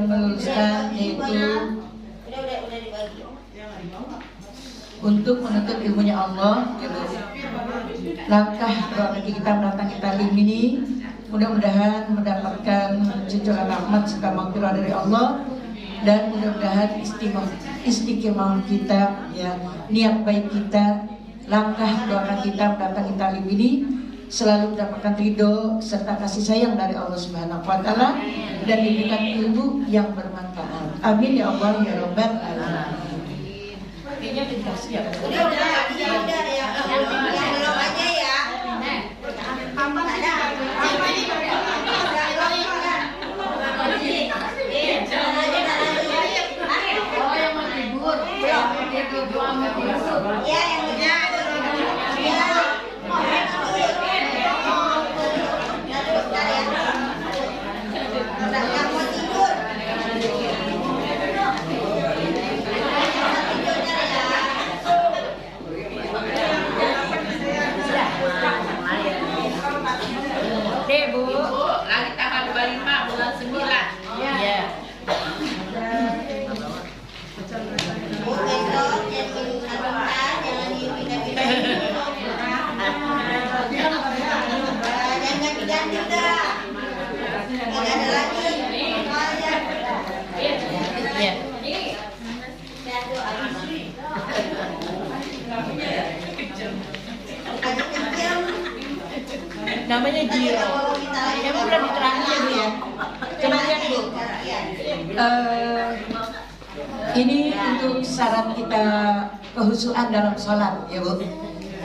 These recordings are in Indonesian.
meluruskan yaitu untuk menuntut ilmunya Allah. Langkah kronologi kita mendatangi talim ini mudah-mudahan mendapatkan cucuran rahmat serta maghfirah dari Allah, dan mudah-mudahan istiqomah kita, ya, niat baik kita, langkah doa kita mendatangi talim ini selalu mendapatkan ridho serta kasih sayang dari Allah Subhanahu wa taala dan diberikan ilmu yang bermanfaat. Amin ya Allah ya Rabbal alamin. Kayaknya dikasih ya. Udah ya. Yang belum aja ya. Kapan ada? Oh, yang mau libur. Ya, Bu, lagi tanggal 25 bulan 9. Iya. Bu, besok jangan jangan ganti-ganti dah. Nggak ada lagi. Iya. Namanya Jiro. Emang udah diterangin ya Bu ya? Coba lihat Bu. Ini untuk syarat kita kehusuan dalam sholat ya Bu.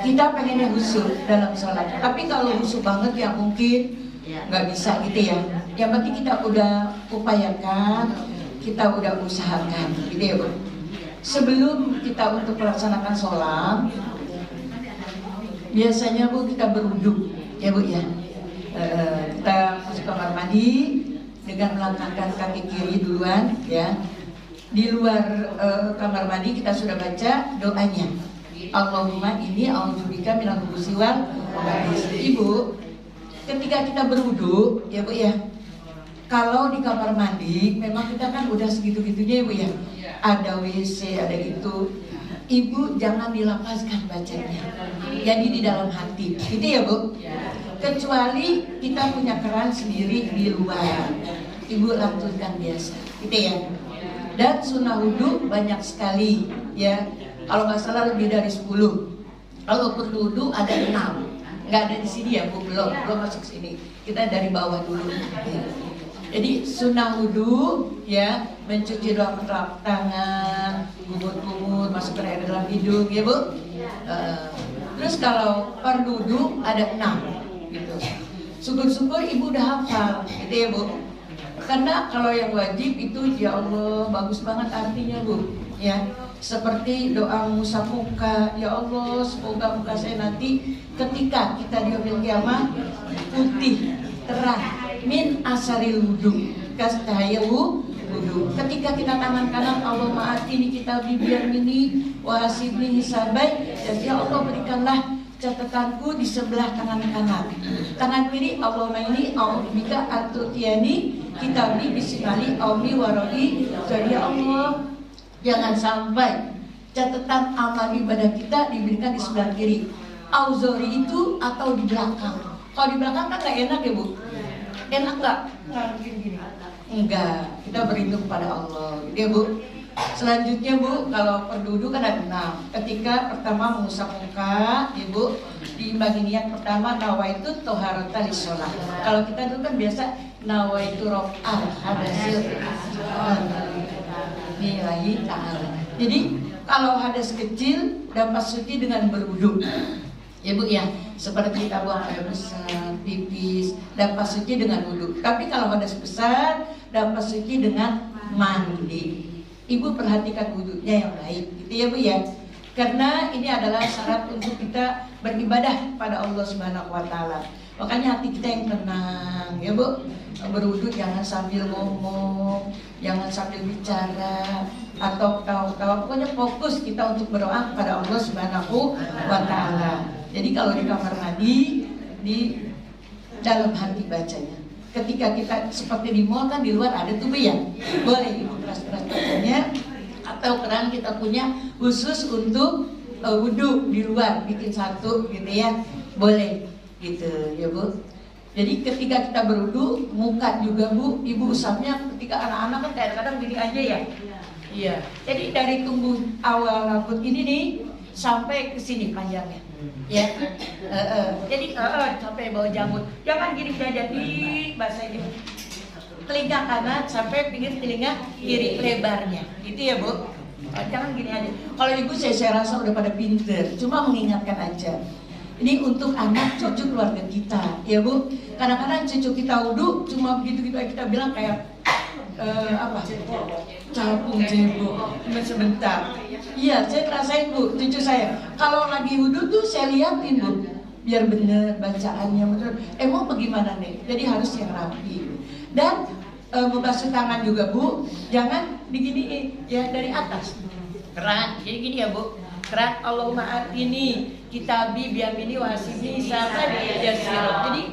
Kita pengennya khusyuk dalam sholat. Tapi kalau khusyuk banget ya mungkin nggak bisa gitu ya. Yang penting kita udah upayakan, kita udah usahakan gitu ya Bu. Sebelum kita untuk melaksanakan sholat, biasanya Bu kita berwudu ya Bu ya. Kita masuk kamar mandi dengan melangkahkan kaki kiri duluan ya. Di luar kamar mandi kita sudah baca doanya. Allahumma inni a'udzubika minal khubuthi wal khaba'is. Ibu, ketika kita berwudu ya Bu ya. Kalau di kamar mandi memang kita kan udah segitu-gitunya ya Bu ya. Ada WC, ada itu. Ibu jangan dilapaskan bacanya, jadi di dalam hati, gitu ya Bu. Kecuali kita punya keran sendiri di luar, Ibu lantunkan biasa, gitu ya. Dan sunnah wudhu banyak sekali, ya. Kalau nggak salah lebih dari 10. Kalau perlu wudhu ada 6, nggak ada di sini ya Bu, belum masuk sini. Kita dari bawah dulu. Ya. Jadi sunnah wudhu ya, mencuci dua telapak tangan, kumur-kumur, masukkan air dalam hidung ya Bu. Terus kalau fardu wudhu ada 6 gitu. Syukur-syukur Ibu udah hafal gitu ya Bu. Karena kalau yang wajib itu ya Allah bagus banget artinya Bu ya. Seperti doa mengusap muka, ya Allah semoga muka saya nanti ketika kita di yaumil qiyamah putih terang min asaril wudu, kas cahaya wudu. Ketika kita tangan kanan, Allah ma'atini kita bibir mini wahasibni hisabai, ya Allah berikanlah catatanku di sebelah tangan kanan. Tangan kiri Allah ini a'udzubika atutiani kitabi bisimali aumi waroi. Jadi ya Allah jangan sampai catatan amal ibadah kita diberikan di sebelah kiri. Auzori itu atau di belakang. Kalau di belakang kan gak enak ya Bu. Enak nggak? Gini. Enggak, kita berlindung kepada Allah gitu ya Bu. Selanjutnya Bu, kalau perdudu kan ada 6. Ketika pertama mengusap muka ya Bu, diimbangi niat pertama nawaitu toharata lisholah. Kalau kita dulu kan biasa nawaitu rof'al hadasil nilai ta'ala. Jadi kalau hadas kecil dapat suci dengan berwudu ya Bu ya, seperti kita buang air besar, pipis, dapat suci dengan wudu. Tapi kalau hadas besar dapat suci dengan mandi. Ibu perhatikan wudunya yang baik, gitu ya Bu ya. Karena ini adalah syarat untuk kita beribadah pada Allah Subhanahu wa taala. Makanya hati kita yang tenang, ya Bu. Berwudu jangan sambil ngomong, jangan sambil bicara atau ketawa-ketawa. Pokoknya fokus kita untuk berdoa kepada Allah Subhanahu wa taala. Jadi kalau di kamar mandi di dalam hati bacanya. ketika kita seperti di mall kan di luar ada tuh Bu ya, boleh Ibu keras-keras kacanya, atau keran kita punya khusus untuk wudhu di luar, bikin satu gitu ya, boleh gitu ya Bu. Jadi ketika kita berwudhu, muka juga Bu, Ibu usapnya ketika anak-anak kan kadang-kadang gini aja ya. Iya. Jadi dari tumbuh awal rambut ini nih sampai ke sini panjangnya. Ya. Jadi sampai bawah janggut. Jangan gini aja di bahasa ini. Telinga kanan sampai pinggir telinga kiri lebarnya. Gitu ya, Bu. Jangan gini aja. Kalau Ibu saya rasa udah pada pinter, cuma mengingatkan aja. Ini untuk anak cucu keluarga kita, ya Bu. Kadang-kadang cucu kita wudhu cuma begitu-gitu aja kita bilang kayak capung cebok, cuma sebentar. Iya, saya ngerasain Bu, cucu saya. Kalau lagi wudhu tuh saya liatin Bu, biar bener bacaannya betul. Mau bagaimana nih? Jadi harus yang rapi. Dan membasuh tangan juga Bu, jangan diginiin ya dari atas. Keran, jadi gini ya Bu. Keran Allahumma atini kitabi biamini wasibni sampai jasiro. Jadi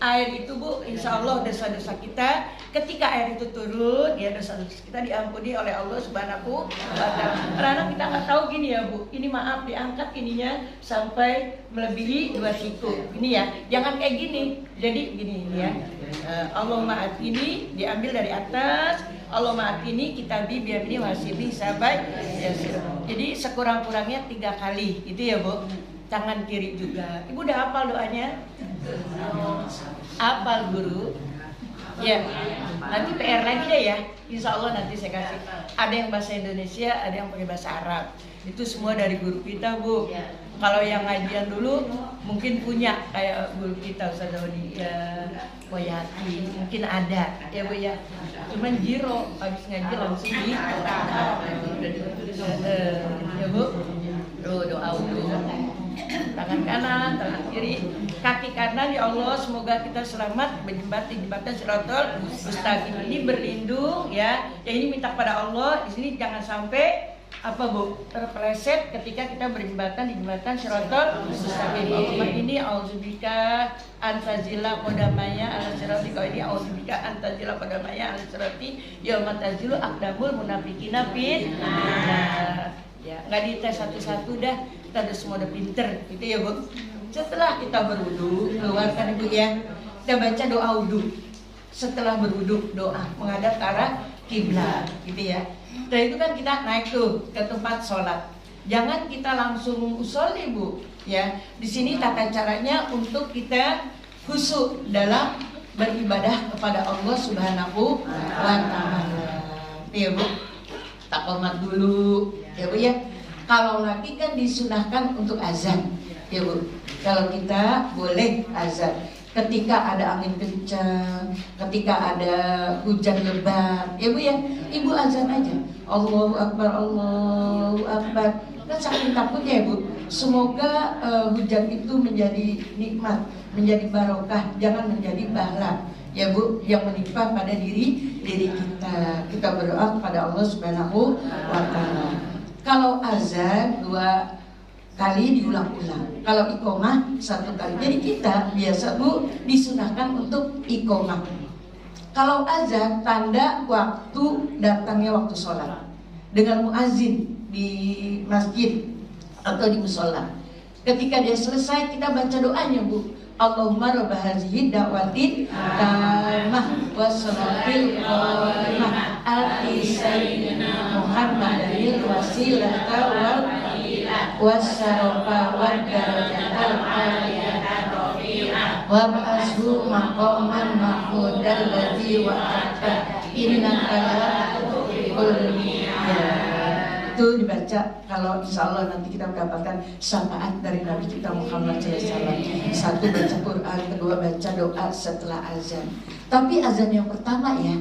air itu Bu, insya Allah dosa-dosa kita ketika air itu turun ya dosa-dosa kita diampuni oleh Allah Subhanahu wa Ta'ala. Karena kita nggak tahu gini ya Bu, ini maaf diangkat ininya sampai melebihi 2 siku. Ini ya, jangan kayak gini. Jadi gini ya. Allahumma atini diambil dari atas, Allahumma atini kitabi biamini wasibni sampai jasiro. Jadi sekurang-kurangnya 3 kali, itu ya Bu. Tangan kiri juga. Ibu udah hafal doanya? Hafal Guru? Ya. Nanti PR lagi deh ya. Insya Allah nanti saya kasih. Ada yang bahasa Indonesia, ada yang pakai bahasa Arab. Itu semua dari guru kita Bu. Kalau yang ngajian dulu mungkin punya kayak guru kita Ustaz Dodi ya, Koyati mungkin ada ya Bu ya. Cuman Jiro habis ngaji langsung di ya Bu. Doa dulu. Tangan kanan, tangan kiri, kaki kanan ya Allah semoga kita selamat menjembati jembatan Shirathul Mustaqim ini berlindung ya. Ya ini minta pada Allah di sini jangan sampai apa Bu terpeleset ketika kita berjembatan di jembatan Shirathul Mustaqim. Allahumma ini auzubika antazila qadamaya ala sirati wa ini auzubika antazila qadamaya ala sirati yauma tazilu aqdamul munafiqina fin. Ya, nggak dites satu-satu dah, kita udah semua udah pinter, gitu ya Bu. Setelah kita berwudu, keluarkan Ibu ya, kita baca doa wudu. Setelah berwudu, doa menghadap ke arah kiblat, gitu ya. Setelah itu kan kita naik tuh ke tempat sholat. Jangan kita langsung usolli Bu, ya. Di sini tata caranya untuk kita khusyuk dalam beribadah kepada Allah Subhanahu wa Ta'ala. Iya Bu. Takomat dulu ya Bu ya. Kalau lagi kan disunahkan untuk azan ya Bu. Kalau kita boleh azan ketika ada angin kencang, ketika ada hujan lebat ya Bu ya. Ibu azan aja Allahu Akbar, Allahu Akbar. Kan saking takutnya ya Bu. Semoga hujan itu menjadi nikmat, menjadi barokah, jangan menjadi bala ya Bu, yang menimpa pada diri kita. Kita berdoa kepada Allah Subhanahu wa Ta'ala. Kalau azan 2 kali diulang-ulang, kalau iqomah 1 kali. Jadi kita biasa Bu disunahkan untuk iqomah. Kalau azan tanda waktu datangnya waktu sholat dengan muazin di masjid atau di musola. Ketika dia selesai kita baca doanya Bu. Allahumma rabb hazihi da'watin tamah wassalatil qimah ati sayyidina Muhammadil wasilata wal wassarafa wad darajatal aliyata rafi'ah wa ba'ashu maqaman mahmudal ladzi wa'ata innaka la tukhliqul mi'ad. Itu dibaca kalau insya Allah nanti kita mendapatkan syafaat dari Nabi kita Muhammad SAW. 1 baca Quran, 2 baca doa setelah azan. Tapi azan yang pertama ya,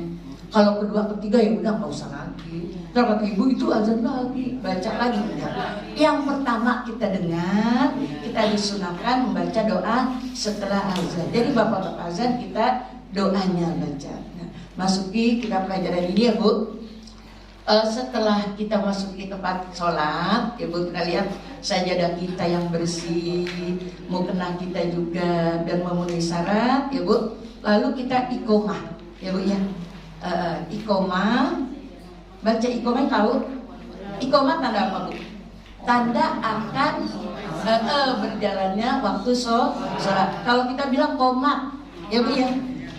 kalau kedua ketiga ya udah nggak usah lagi. Terus kata ibu itu azan lagi, baca lagi udah. Yang pertama kita dengar, kita disunahkan membaca doa setelah azan. Jadi bapak-bapak azan kita doanya baca. Nah, masuki kita pelajaran ini ya Bu. Setelah kita masuk di tempat sholat, Ibu kita lihat sajadah kita yang bersih, mukena kita juga dan memenuhi syarat, Ibu. lalu kita iqomah, ya Bu ya. Iqomah, baca iqomah tahu? Iqomah tanda apa Bu? Tanda akan berjalannya waktu sholat. Kalau kita bilang qomat, ya Bu ya.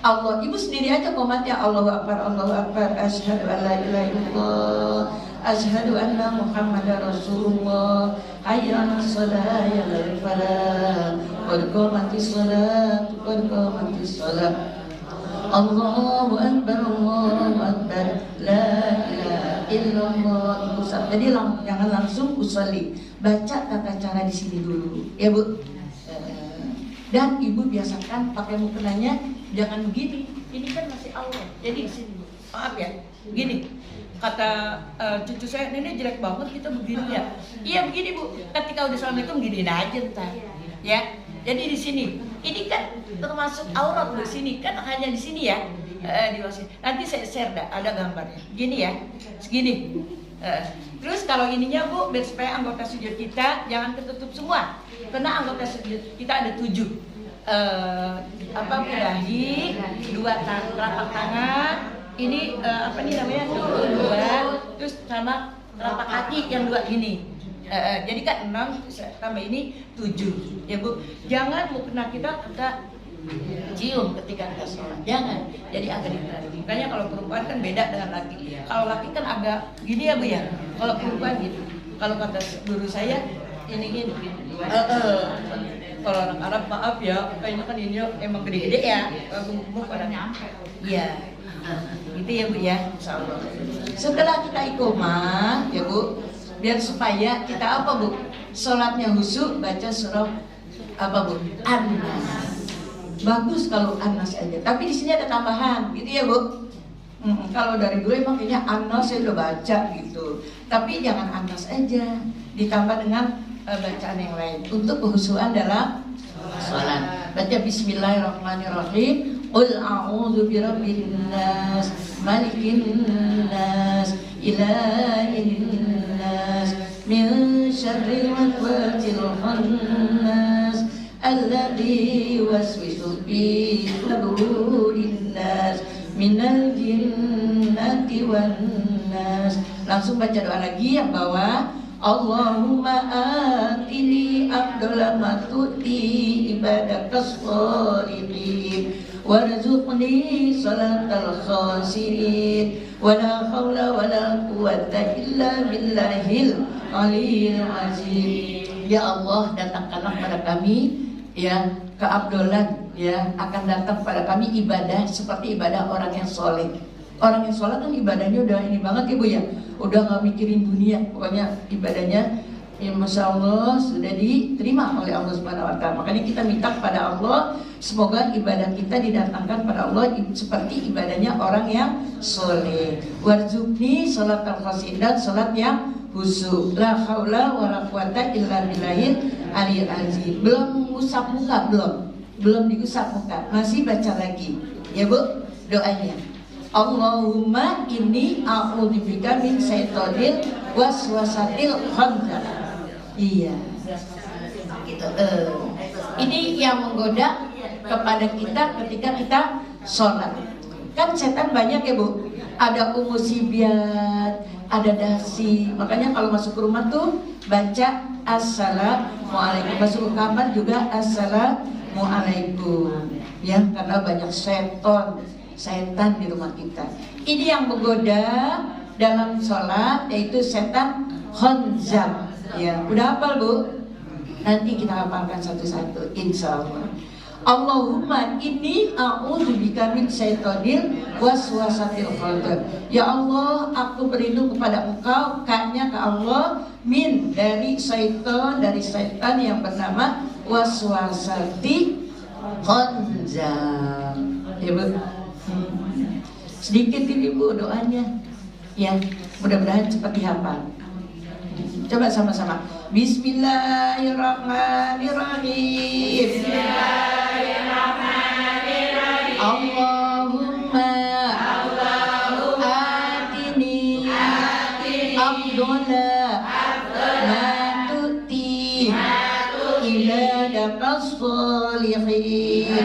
Allah, Ibu sendiri aja qomat ya, Allahu Akbar, Allahu Akbar, asyhadu an la ilaha illallah, asyhadu anna Muhammadar Rasulullah, hayya 'alas shalah ya lal falah, qad qamatis shalah, qad qamatis shalah. Allahu Akbar, la ilaha illallah. Jadi jangan langsung usolli, baca tata cara di sini dulu, ya Bu. Dan Ibu biasakan pakai mukenanya jangan begini. Ini kan masih Allah. Jadi di sini, Bu. Maaf ya, gini. Kata cucu saya, nenek jelek banget kita begini ya. Iya begini Bu. Ketika udah assalamualaikum giniin aja ntar, ya. Jadi di sini, ini kan termasuk aurat di sini kan hanya di sini ya. Di sini. Nanti saya share ada gambarnya. Gini ya, segini. Terus kalau ininya Bu, biar supaya anggota sujud kita jangan ketutup semua. Karena anggota sujud kita ada 7. Dahi, 2 telapak tangan. Ini apa nih namanya? 2. Terus sama telapak kaki yang 2 gini. Jadi kan 6 tambah ini 7, ya Bu. Jangan mukena kita cium ketika kita sholat, jangan. Jadi agak ditarik. Makanya kalau perempuan kan beda dengan laki. Kalau laki kan agak gini ya Bu ya. Kalau perempuan gitu. Kalau kata guru saya ini. Kalau anak Arab maaf ya, kayaknya kan ini emang gede-gede ya. Gemuk pada nyampe. Iya. Gitu ya Bu ya, insyaallah. Setelah kita iqomah, ya Bu, biar supaya kita apa Bu? Sholatnya khusyuk, baca surah apa Bu? An-Nas. Bagus kalau An-Nas aja. Tapi di sini ada tambahan, gitu ya Bu. Kalau dari dulu emang kayaknya An-Nas saya udah baca gitu. Tapi jangan An-Nas aja, ditambah dengan bacaan yang lain untuk kehusuan dalam sholat. Baca Bismillahirrahmanirrahim. Qul a'udzu birabbin nas, malikin nas, ilahin nas, min syarril waswasil khannas, alladzi yuwaswisu fi sudurin nas, minal jinnati wan nas. Langsung baca doa lagi yang bawah. Allahumma atini afdala ma tu'ti ibadakas sholihin warzuqni salatal khasirin wala haula wala quwwata illa billahil aliyil azim. Ya Allah, datangkanlah pada kami ya keabdolan ya, akan datang pada kami ibadah seperti ibadah orang yang soleh. Orang yang sholat kan ibadahnya udah ini banget ya Bu ya, udah gak mikirin dunia, pokoknya ibadahnya ya Masya Allah sudah diterima oleh Allah SWT. Makanya kita minta kepada Allah semoga ibadah kita didatangkan pada Allah seperti ibadahnya orang yang soleh. Warzuqni sholat al-khasin, dan sholat yang khusyuk. La haula wa la quwata illa billahil aliyil azim. Belum usap muka, belum diusap muka, masih baca lagi ya Bu doanya. Allahumma inni a'udzubika min syaitonil waswasatil khannas. Iya. Gitu. Ini yang menggoda kepada kita ketika kita sholat. Kan setan banyak ya Bu. Ada umusibiat, ada dasi. Makanya kalau masuk ke rumah tuh baca assalamualaikum. Masuk ke kamar juga assalamualaikum. Ya, karena banyak setan di rumah kita. Ini yang menggoda dalam sholat, yaitu setan khanzab. Ya, udah hafal Bu? Nanti kita hafalkan satu-satu, insya Allah. Allahumma inni a'udzubika min syaitonil waswasatil khannas. Ya Allah, aku berlindung kepada Engkau, kaknya ke Allah, min dari syaitan yang bernama waswasati khanzab. Ya Bu. Sedikit ini Bu doanya. Ya, mudah-mudahan cepat dihafal. Coba sama-sama. Bismillahirrahmanirrahim. Bismillahirrahmanirrahim. Allahumma atini afdala ma tu'ti ibadakas sholihin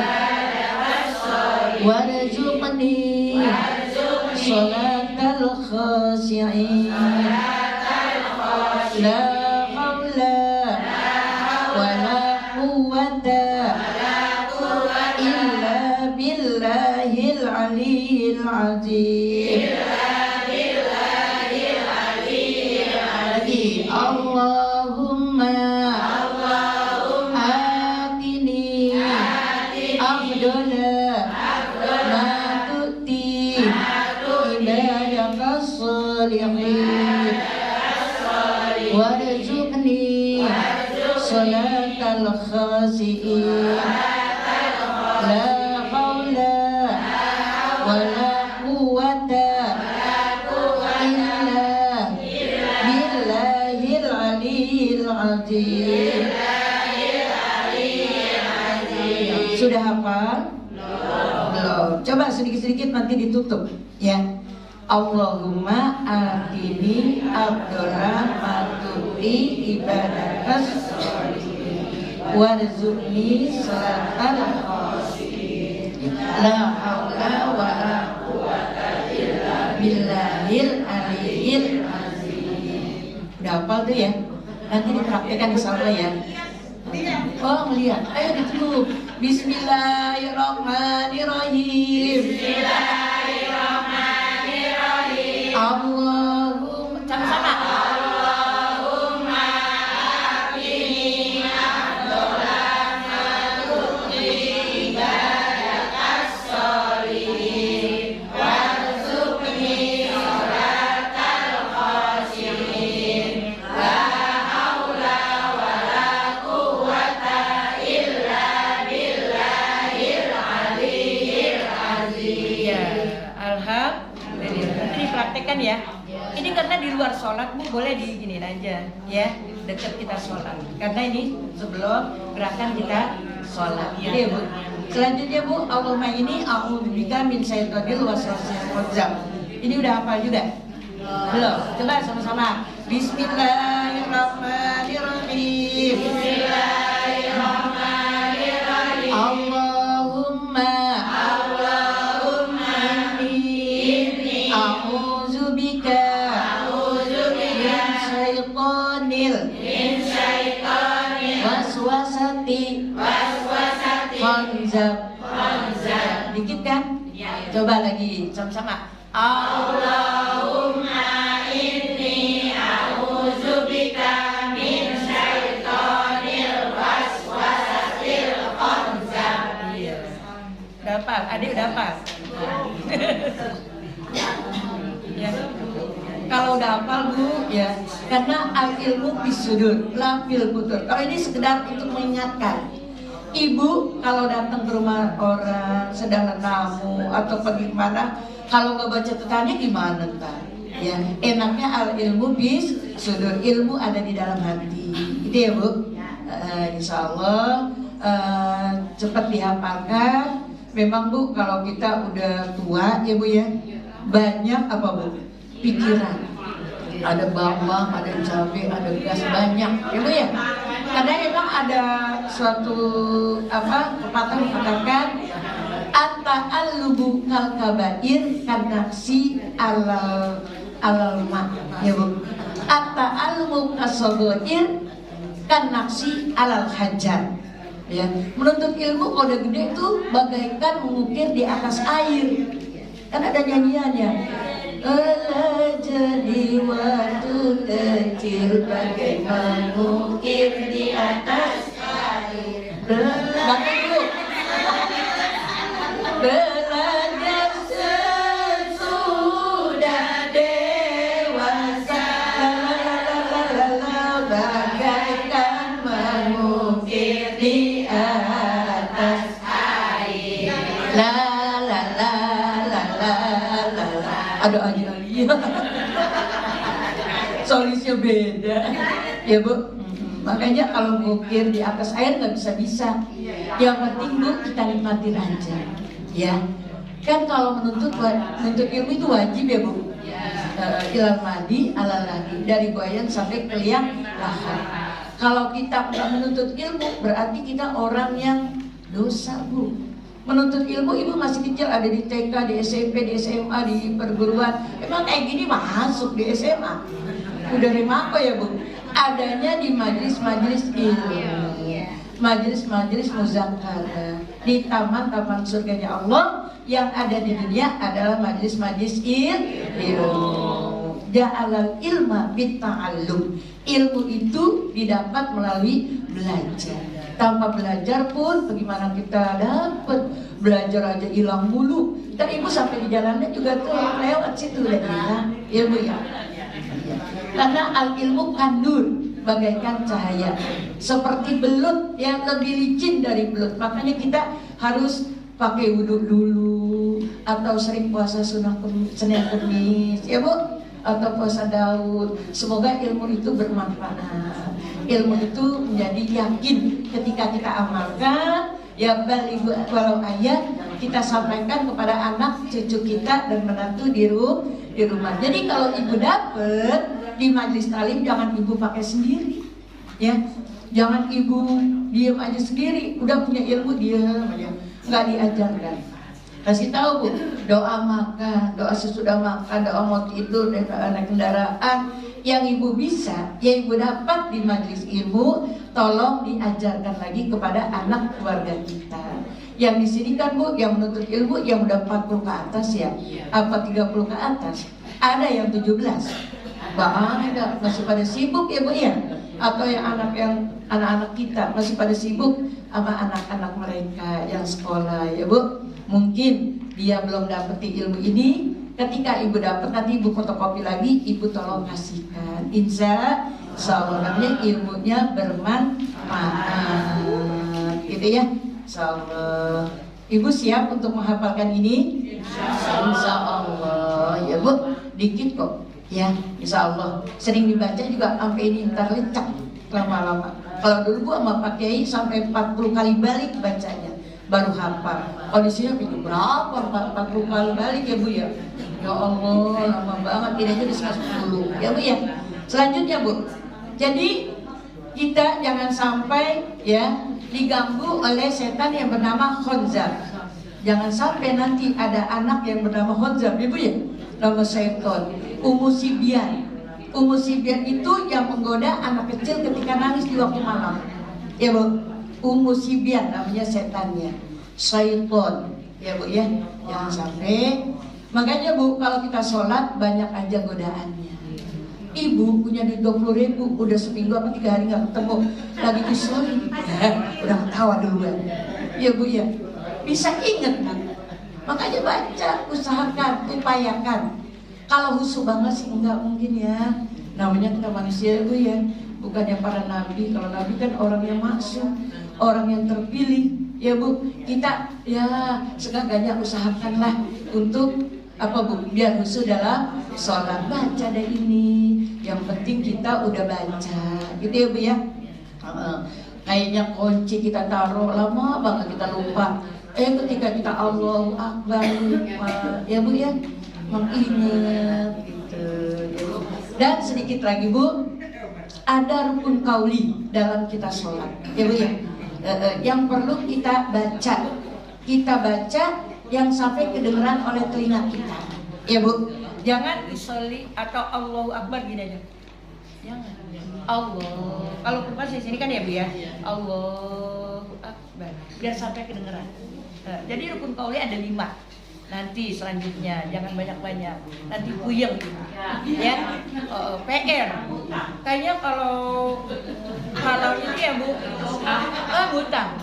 khashi'in la haula wala quwwata illa billahil aliyyil azim. Allahumma atini afdala ma tu'ti ibadaka salihin warzuqni salatal khasi'in la haula wala quwwata illa billahil aliyyil azim. Sudah hafal? Belum. Coba sedikit-sedikit nanti ditutup ya. Allahumma atini abdullah matuti ibadakas warzuqni salatal khashi'in la haula wala quwwata illa billahil aliyyil azim. Udah hafal tuh ya? Nanti dipraktikkan insyaallah ya. Oh ngeliat, ayo ditutup. Bismillahirrahmanirrahim. Bismillahirrahmanirrahim. Allahumma sama-sama. Allahumma atini afdhalan ma tu'ti ibadakas sholihin warzuqni salatal khashi'in la haula wala quwwata illa billahil aliyyil azim. Ya, alhamdulillah. Nanti dipraktekkan ya. Ini karena di luar sholat Bu, boleh diginiin aja ya, dekat kita sholat. Karena ini sebelum gerakan kita sholat. Jadi Bu, selanjutnya Bu, Allahumma ini a'udzubika min syaitonir waswasil khanzar. Ini udah hafal juga? Belum? Coba sama-sama. Bismillahirrahmanirrahim. Bismillahirrahmanirrahim. Allahumma inni a'udzubika min syaitonil waswasati khanzar. Dikit kan? Coba lagi sama-sama. Allahumma inni a'udzubika min syaitonil waswasil khanzar. Dapat, adik dapat. Ya. Kalau udah hafal Bu ya, karena al-ilmu bisudur, la fil butur. Kalau ini sekedar untuk mengingatkan. Ibu kalau datang ke rumah orang sedang tamu atau pergi kemana, kalau nggak baca tetanya gimana ntar? Ya, enaknya al-ilmu bisudur, ilmu ada di dalam hati. Itu ya Bu. Insya Allah cepat dihafalkan. Memang Bu, kalau kita udah tua ya Bu ya, banyak apa Bu? Pikiran. Ada bawang, ada cabai, ada gas, banyak ya Bu ya. Karena memang ada suatu pepatah mengatakan at-ta'allubu kal kabair kanaksi alal ma ya Bu. At-ta'allubu kasagair kanaksi alal hajar. Ya, menuntut ilmu kalau udah gede itu bagaikan mengukir di atas air. Kan ada nyanyiannya. Jadi waktu kecil bagai mengukir di atas air. Bahkan dulu belajar sesudah dewasa, bagaikan mengukir di atas air. La la la la la la la. Ada aja solisnya beda ya Bu. Makanya kalau ngukir di atas air nggak bisa. Yang penting Bu, kita nikmatin aja ya. Kan kalau menuntut ilmu itu wajib ya Bu. Ilal madi ala lagi, dari goyang sampai ke liang lahat. Kalau kita nggak menuntut ilmu berarti kita orang yang dosa Bu. Menuntut ilmu ibu masih kecil, ada di TK, di SMP, di SMA, di perguruan. Emang kayak gini masuk di SMA? Udah lima apa ya Bu? Adanya di majelis-majelis ilmu, majelis-majelis muzakarah, di taman-taman surganya Allah. Yang ada di dunia adalah majelis-majelis ilmu. Ja'alal ilma bitta'allum. Ilmu itu didapat melalui belajar. Tanpa belajar pun bagaimana kita dapat? Belajar aja hilang mulu. Dan ibu sampai di jalannya juga tuh lewat situ udah hilang ilmu ya. Karena al ilmu kandur, bagaikan cahaya, seperti belut yang lebih licin dari belut. Makanya kita harus pakai wudhu dulu, atau sering puasa sunnah Senin Kemis, ya Bu, atau puasa Daud. Semoga ilmu itu bermanfaat. Ilmu itu menjadi yakin ketika kita amalkan, ya balik walau ayat, kita sampaikan kepada anak cucu kita dan menantu di rumah. Jadi kalau ibu dapet di majelis talim, jangan ibu pakai sendiri, ya. Jangan ibu diem aja sendiri, udah punya ilmu diam aja, nggak diajarkan. Kasih tahu Bu, doa makan, doa sesudah makan, doa mau tidur, naik kendaraan, yang ibu bisa, yang ibu dapat di majelis ilmu, tolong diajarkan lagi kepada anak keluarga kita. Yang di sini kan Bu, yang menuntut ilmu yang udah 40 ke atas ya, apa 30 ke atas, ada yang 17. Ada masih pada sibuk ya Bu ya, atau yang anak-anak kita masih pada sibuk sama anak-anak mereka yang sekolah ya Bu. Mungkin dia belum dapeti ilmu ini. Ketika ibu dapat, nanti ibu fotokopi lagi, ibu tolong kasihkan. Insya Allah namanya ilmunya bermanfaat, gitu ya. Insya Allah. Ibu siap untuk menghafalkan ini? Insya Allah ya Bu. Dikit kok. Ya, insya Allah. Sering dibaca juga sampai ini ntar lecak lama-lama. Kalau dulu Bu sama Pak Kiai sampai 40 kali balik bacanya baru hafal. Kalau di sini berapa? 40 kali balik ya Bu ya. Ya Allah, lama banget. Ini aja udah 10 ya Bu ya. Selanjutnya Bu. Jadi kita jangan sampai ya diganggu oleh setan yang bernama khonzab. Jangan sampai nanti ada anak yang bernama khonzab, Ibu ya. Nama setan. Ummu Sibyan. Ummu Sibyan itu yang menggoda anak kecil ketika nangis di waktu malam. Ya Bu. Ummu Sibyan namanya setannya. Syaiton. Ya Bu ya. Jangan sampai. Makanya Bu, kalau kita sholat banyak aja godaannya. Ibu punya duit 20.000, udah seminggu apa 3 hari nggak ketemu, lagi disorry, udah ketawa duluan. Ya Bu ya. Bisa inget kan? Makanya baca, usahakan, upayakan. Kalau husu banget sih enggak mungkin ya. Namanya kita manusia Bu ya, bukannya para nabi. Kalau nabi kan orang yang maksum, orang yang terpilih. Ya Bu, kita ya seenggaknya usahakanlah untuk apa Bu, biar husu dalam sholat. Baca deh ini. Yang penting kita udah baca, gitu ya Bu ya. Kayaknya kunci kita taruh lama banget kita lupa. Ketika kita Allahu Akbar lupa, ya Bu ya. Mengingat gitu ya Bu. Dan sedikit lagi Bu, ada rukun kauli dalam kita sholat ya Bu ya, yang perlu kita baca yang sampai kedengeran oleh telinga kita ya Bu. Jangan disoli atau Allahu Akbar gini aja, jangan. Allah, kalau kurban di sini kan ya Bu ya, Allahu Akbar biar sampai kedengeran. Jadi rukun kauli ada 5. Nanti selanjutnya jangan banyak-banyak, nanti puyeng gitu ya. PR kayaknya kalau ini ya Bu, hutang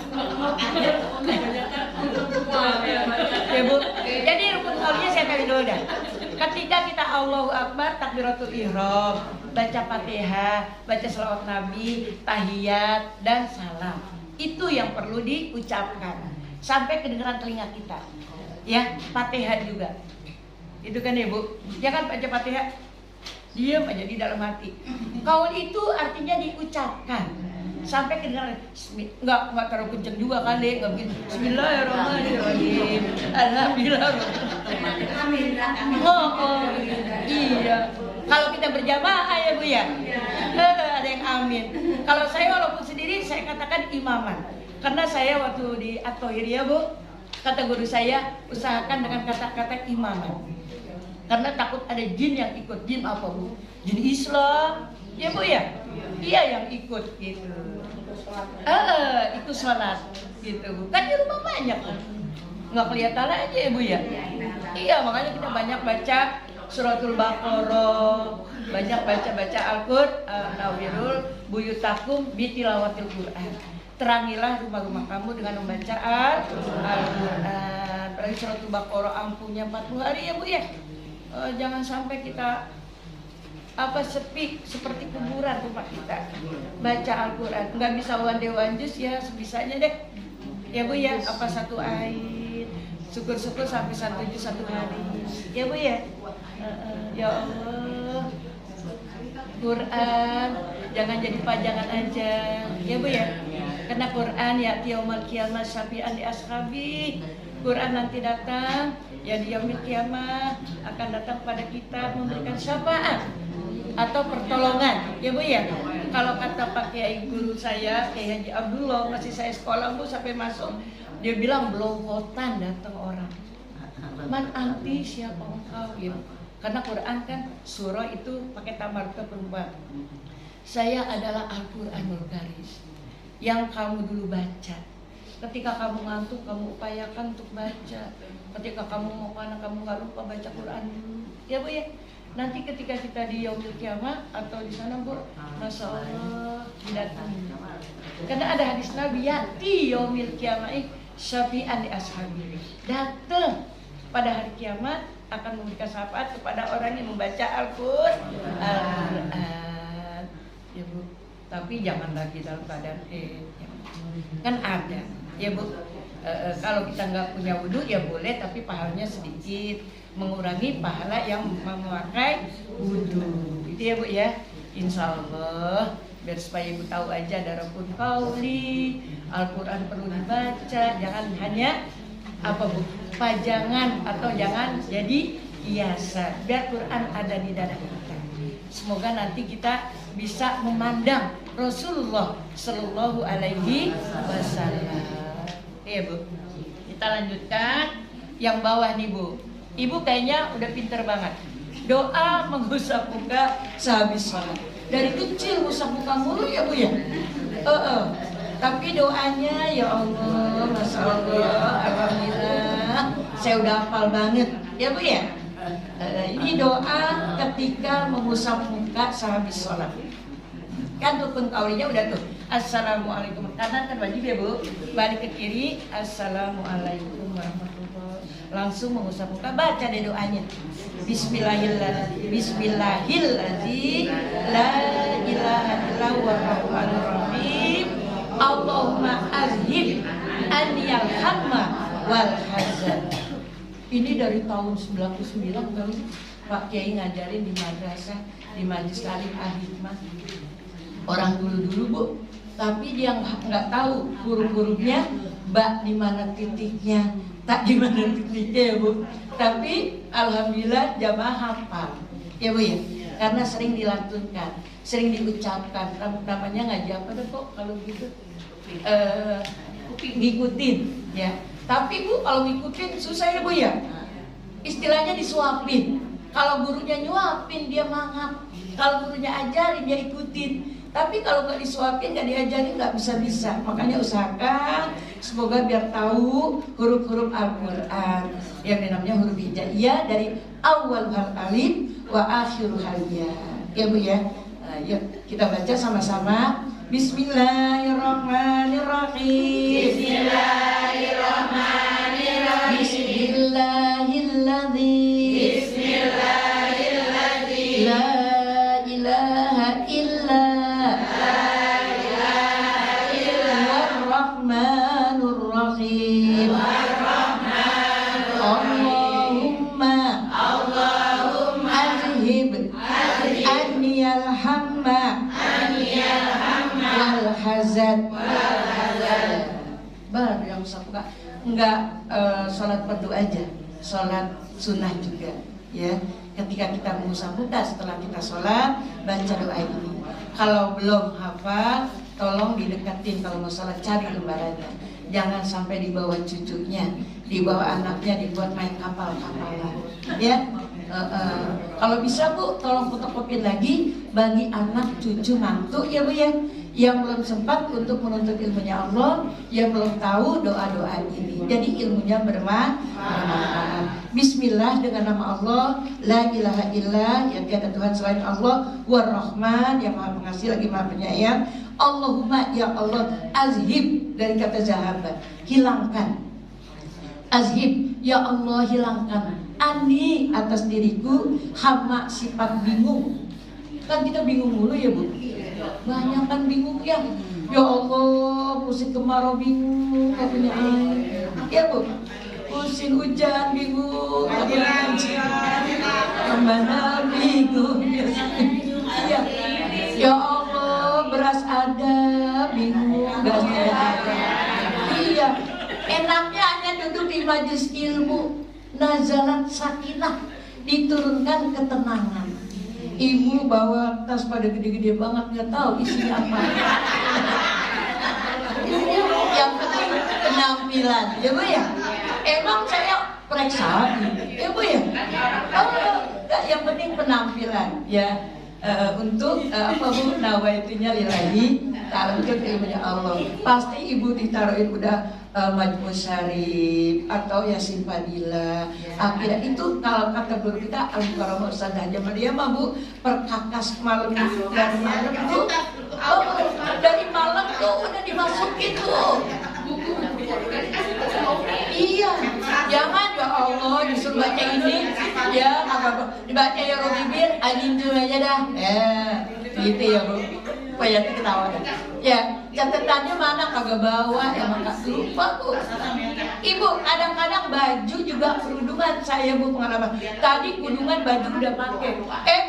ya Bu. Jadi rukun kaulinya saya kali dulu dah. Ketika kita Allahu Akbar, takbiratul ihram, baca Fatihah, baca selawat Nabi, tahiyat dan salam, itu yang perlu diucapkan sampai kedengaran telinga kita. Ya, Fatihah juga. Itu kan ya Bu. Jangan baca Fatihah diam aja di dalam hati. Kaul itu artinya diucapkan sampai kedengaran. Enggak terlalu kenceng juga kali, enggak begitu. Bismillahirrahmanirrahim. Alhamdulillah. Iya. Kalau kita berjamaah ya Bu ya. Ada yang amin. Kalau saya walaupun sendiri saya katakan imaman. Karena saya waktu di At-Thohir ya Bu, Kata guru saya, usahakan dengan kata-kata imaman. Karena takut ada jin yang ikut. Jin apa Bu? Jin Islam. Ya Bu ya? Iya yang ikut gitu. Ikut sholat gitu. Kan di rumah banyak kan? Nggak kelihatan aja ya Bu ya? Iya, makanya kita banyak baca Suratul Baqarah, banyak baca Al-Qur'an, nawirul buyutakum bitilawatil Qur'an. Terangilah rumah-rumah kamu dengan membaca Al-Qur'an. Berarti Suratul Baqarah ampuhnya 40 hari ya Bu ya. Jangan sampai kita sepi seperti kuburan rumah kita. Baca Al-Qur'an, nggak bisa wanjus ya sebisanya deh. Ya Bu ya, satu ayat. Syukur-syukur sampai 1 juz 1 hari. Ya Bu ya. Ya Allah, Quran jangan jadi pajangan aja. Ya Bu ya. Karena Quran ya yaumul qiyamah syafi'an li ashabi. Quran nanti datang ya di yaumil qiyamah akan datang pada kita memberikan syafaat atau pertolongan. Ya Bu ya. Kalau kata Pak Kiai guru saya, Kiai Haji Abdullah, masih saya sekolah Bu sampai masuk, dia bilang belongkotan datang orang. Man anti, siapa engkau gitu. Karena Quran kan surah itu pakai tamarka perempuan. Saya adalah Al-Qur'anul Karim yang kamu dulu baca. Ketika kamu ngantuk, kamu upayakan untuk baca. Ketika kamu mau kemana, kamu nggak lupa baca Quran dulu. Ya Bu ya. Nanti ketika kita di yaumil qiyamah atau di sana Bu, Masya Allah didatangi. Karena ada hadis Nabi yati yaumil qiyamah syafi'an li ashabi. Datang pada hari kiamat akan memberikan syafaat kepada orang yang membaca Al-Qur'an. Ya Bu. Tapi jangan lagi dalam keadaan kan ada. Ya Bu. Kalau kita nggak punya wudhu ya boleh, tapi pahalanya sedikit, mengurangi pahala yang memakai wudhu. Itu ya Bu ya. Insya Allah biar supaya Ibu tahu aja darapun kauli, Al-Quran perlu dibaca, jangan hanya Bu, pajangan atau jangan jadi hiasan. Biar Quran ada di dada kita. Semoga nanti kita bisa memandang Rasulullah Shallallahu Alaihi Wasallam. Iya Bu, kita lanjutkan yang bawah nih Bu. Ibu kayaknya udah pinter banget. Doa mengusap muka sehabis sholat. Dari kecil usap muka mulu ya Bu ya. Tapi doanya ya Allah, Masya Allah, Alhamdulillah, saya udah hafal banget ya Bu ya. Ini doa ketika mengusap muka sehabis sholat. Kan rukun kaulinya udah tuh. Assalamualaikum, kanan kan wajib ya Bu. Balik ke kiri, Assalamualaikum warahmatullahi. Langsung mengusap muka, baca deh doanya. Bismillahirrahmanirrahim. La ilaha illallah rahim. Allahumma azhib aniyal hamma wal hazan. Ini dari tahun 99 kali Pak Kiai ngajarin di madrasah, di Majelis Talim Al-Hikmah. Orang dulu-dulu Bu, tapi dia nggak tahu huruf-hurufnya, ba di mana titiknya, tak di mana titiknya ya Bu. Tapi alhamdulillah jamaah hafal ya Bu ya, karena sering dilantunkan, sering diucapkan. Namanya ngaji apa deh kok kalau gitu, ngikutin ya. Tapi Bu kalau ngikutin susah ya Bu ya, istilahnya disuapin. Kalau gurunya nyuapin dia mangap, kalau gurunya ajarin dia ikutin. Tapi kalau nggak disuapin, nggak diajarin, nggak bisa-bisa. Makanya usahakan semoga biar tahu huruf-huruf Al-Quran yang namanya huruf hijaiyah dari awal hal alif wa akhiru hal ya. Ya Bu ya. Yuk kita baca sama-sama. Bismillahirrahmanirrahim. Bismillahirrahmanirrahim. Bismillahilladzi. Bismillahilladzi. La ilaha illa. Warrahmanirrahim. Allahumma azhib aniyal hamma wal hazan. Baru yang suka enggak sholat fardu aja, sholat sunnah juga ya. Ketika kita mengusap muka setelah kita sholat, baca doa ini. Kalau belum hafal, tolong dideketin kalau mau sholat, cari lembarannya. Jangan sampai dibawa cucunya. dibawa anaknya dibuat main kapal-kapalan, ya. Kalau bisa Bu, tolong fotokopi lagi bagi anak, cucu, mantu ya Bu ya, yang belum sempat untuk menuntut ilmunya Allah, yang belum tahu doa-doa ini. Jadi ilmunya bermanfaat. Bismillah dengan nama Allah, la ilaha illallah, yang tiada Tuhan selain Allah, War-Rahman, yang Maha Pengasih lagi Maha Penyayang. Allahumma ya Allah, azhib dari kata zahabat, hilangkan. Azhib ya Allah, hilangkan ani atas diriku hama sifat bingung. Kan kita bingung mulu ya Bu, banyak kan bingung ya. Ya Allah, musim kemarau bingung gak punya air ya Bu, musim hujan bingung gak punya air, kemana bingung ya. Ya Allah, beras ada bingung gak ada. Iya, enaknya hanya duduk di majelis ilmu, nazalat sakinah, diturunkan ketenangan. Ibu bawa tas pada gede-gede banget, nggak tahu isinya apa. Yang penting penampilan, ya Bu ya. Emang saya periksa, ya Bu ya. Oh, enggak, yang penting penampilan, ya. Untuk apa Bu, nawaitunya lillahi ta'ala, untuk ilmunya Allah. Pasti Ibu ditaruhin udah Majmus Syarif atau Yasin Fadilah, akhirnya itu kalau kata guru kita Al-Karamah Ustaz Haja Maria mah Bu, perkakas malam dari malam Bu, dari malam tuh udah dimasukin tuh. Iya, jangan ya Allah disuruh baca ini, ya apa dibaca ya Robibir, anjing tuh aja dah, gitu ya Bu, supaya ketawa. Ya, catatannya mana kagak bawa, ya maka lupa Bu. Ibu kadang-kadang baju juga kerudungan, saya Bu pengalaman. Tadi kudungan baju udah pakai,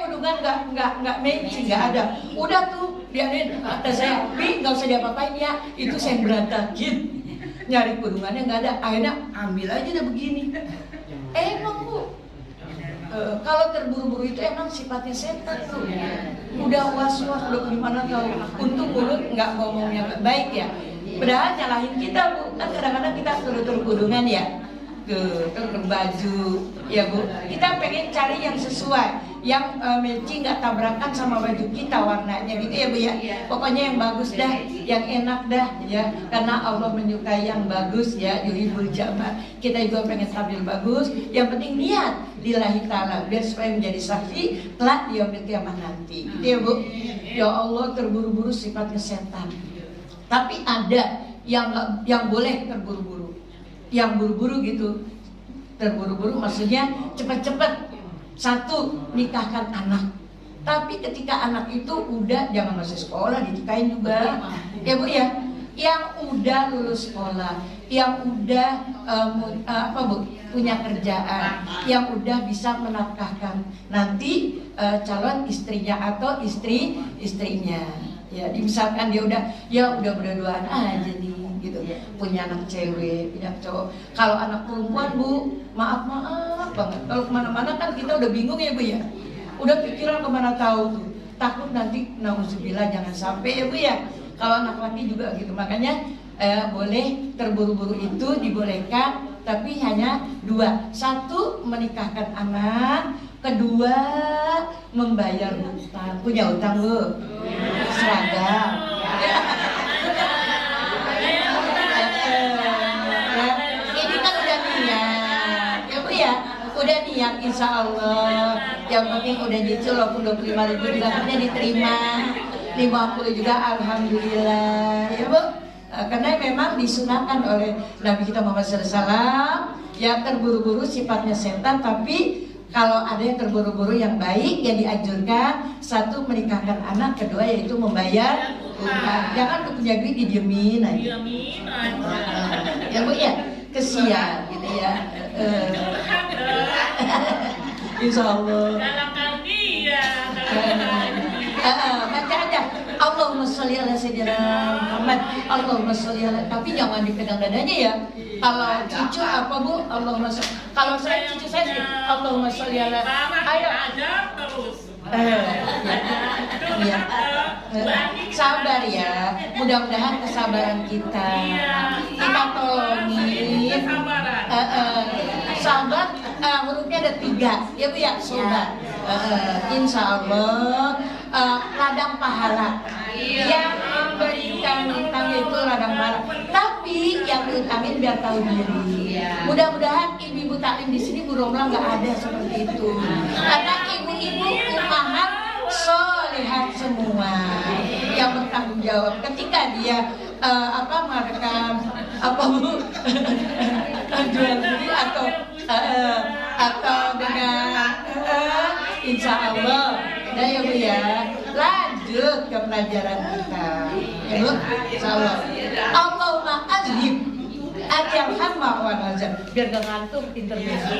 kudungan nggak matching, nggak ada. Udah tuh dianin kata saya, Bi nggak usah diapa-apain ya, itu saya berantakin. Nyari kudungannya nggak ada, akhirnya ambil aja udah begini. Emang Bu, kalau terburu-buru itu emang sifatnya setan tuh. Udah was-was, udah gimana tahu. Untung mulut nggak ngomongnya baik ya. Padahal nyalahin kita Bu, kan kadang-kadang kita tur kudungan ya, tur baju ya Bu. Kita pengen cari yang sesuai, yang matching, nggak tabrakan sama baju kita warnanya gitu ya Bu ya. Pokoknya yang bagus dah, yang enak dah ya, karena Allah menyukai yang bagus ya, yuhibbul jamal. Kita juga pengen tampil bagus, yang penting niat lillahi ta'ala, biar supaya menjadi saksi kelak di yaumil kiamah nanti gitu ya Bu. Ya Allah, terburu-buru sifatnya setan. Tapi ada yang boleh terburu-buru, yang buru-buru gitu. Terburu-buru maksudnya cepat-cepat. Satu, nikahkan anak. Tapi ketika anak itu udah, jangan masih sekolah, dinikahin juga ya Bu ya. Yang udah lulus sekolah, yang udah punya kerjaan, yang udah bisa menafkahkan nanti calon istrinya atau istrinya. Ya, misalkan dia udah berduaan aja nih gitu, punya anak cewek, punya cowok. Kalau anak perempuan Bu, maaf banget, kalau kemana-mana kan kita udah bingung ya Bu ya, udah pikiran kemana tahu tuh, takut nanti nauzubillah jangan sampai ya Bu ya. Kalau anak laki juga gitu, makanya boleh terburu-buru itu dibolehkan, tapi hanya dua. Satu, menikahkan anak. Kedua, membayar hutang. Punya hutang Bu? Seragam. Ini kan udah niat ya Bu ya, udah niat insya Allah. Yang penting udah nyicil, walaupun 25.000 juga akhirnya diterima, 50 juga alhamdulillah ya Bu. Karena memang disunahkan oleh Nabi kita Muhammad SAW. Ya, terburu-buru sifatnya setan, tapi kalau ada yang terburu-buru yang baik yang dianjurkan, satu, menikahkan anak, kedua yaitu membayar hutang. Jangan punya duit didiemin aja. Ya Bu ya, kesian gitu ya. Insya Allah. Baca aja. Allahumma sholli ala sayyidina Muhammad. Allahumma sholli ala, tapi jangan dipegang dadanya ya. Kalau cucu apa Bu? Allahumma sholli. Kalau saya cucu saya sih Allahumma sholli ala. Ayo. Ya. Sabar ya. Mudah-mudahan kesabaran kita tolongin Sahabat hurufnya ada 3, ya Bu ya, sobat. Insya Allah ladang pahala. Yang memberikan utang itu ladang pahala. Tapi yang diutangin biar tahu diri. Mudah-mudahan ibu-ibu taklim di sini Bu Romla nggak ada seperti itu. Karena ibu-ibu umahat solihat semua yang bertanggung jawab ketika dia merekam Bu jual beli atau dengan insya Allah ya Bu ya, lanjut ke pelajaran kita ya Bu, insya Allah. Allahumma azhib anil hamma wal hazan, biar gak ngantuk pinter besok.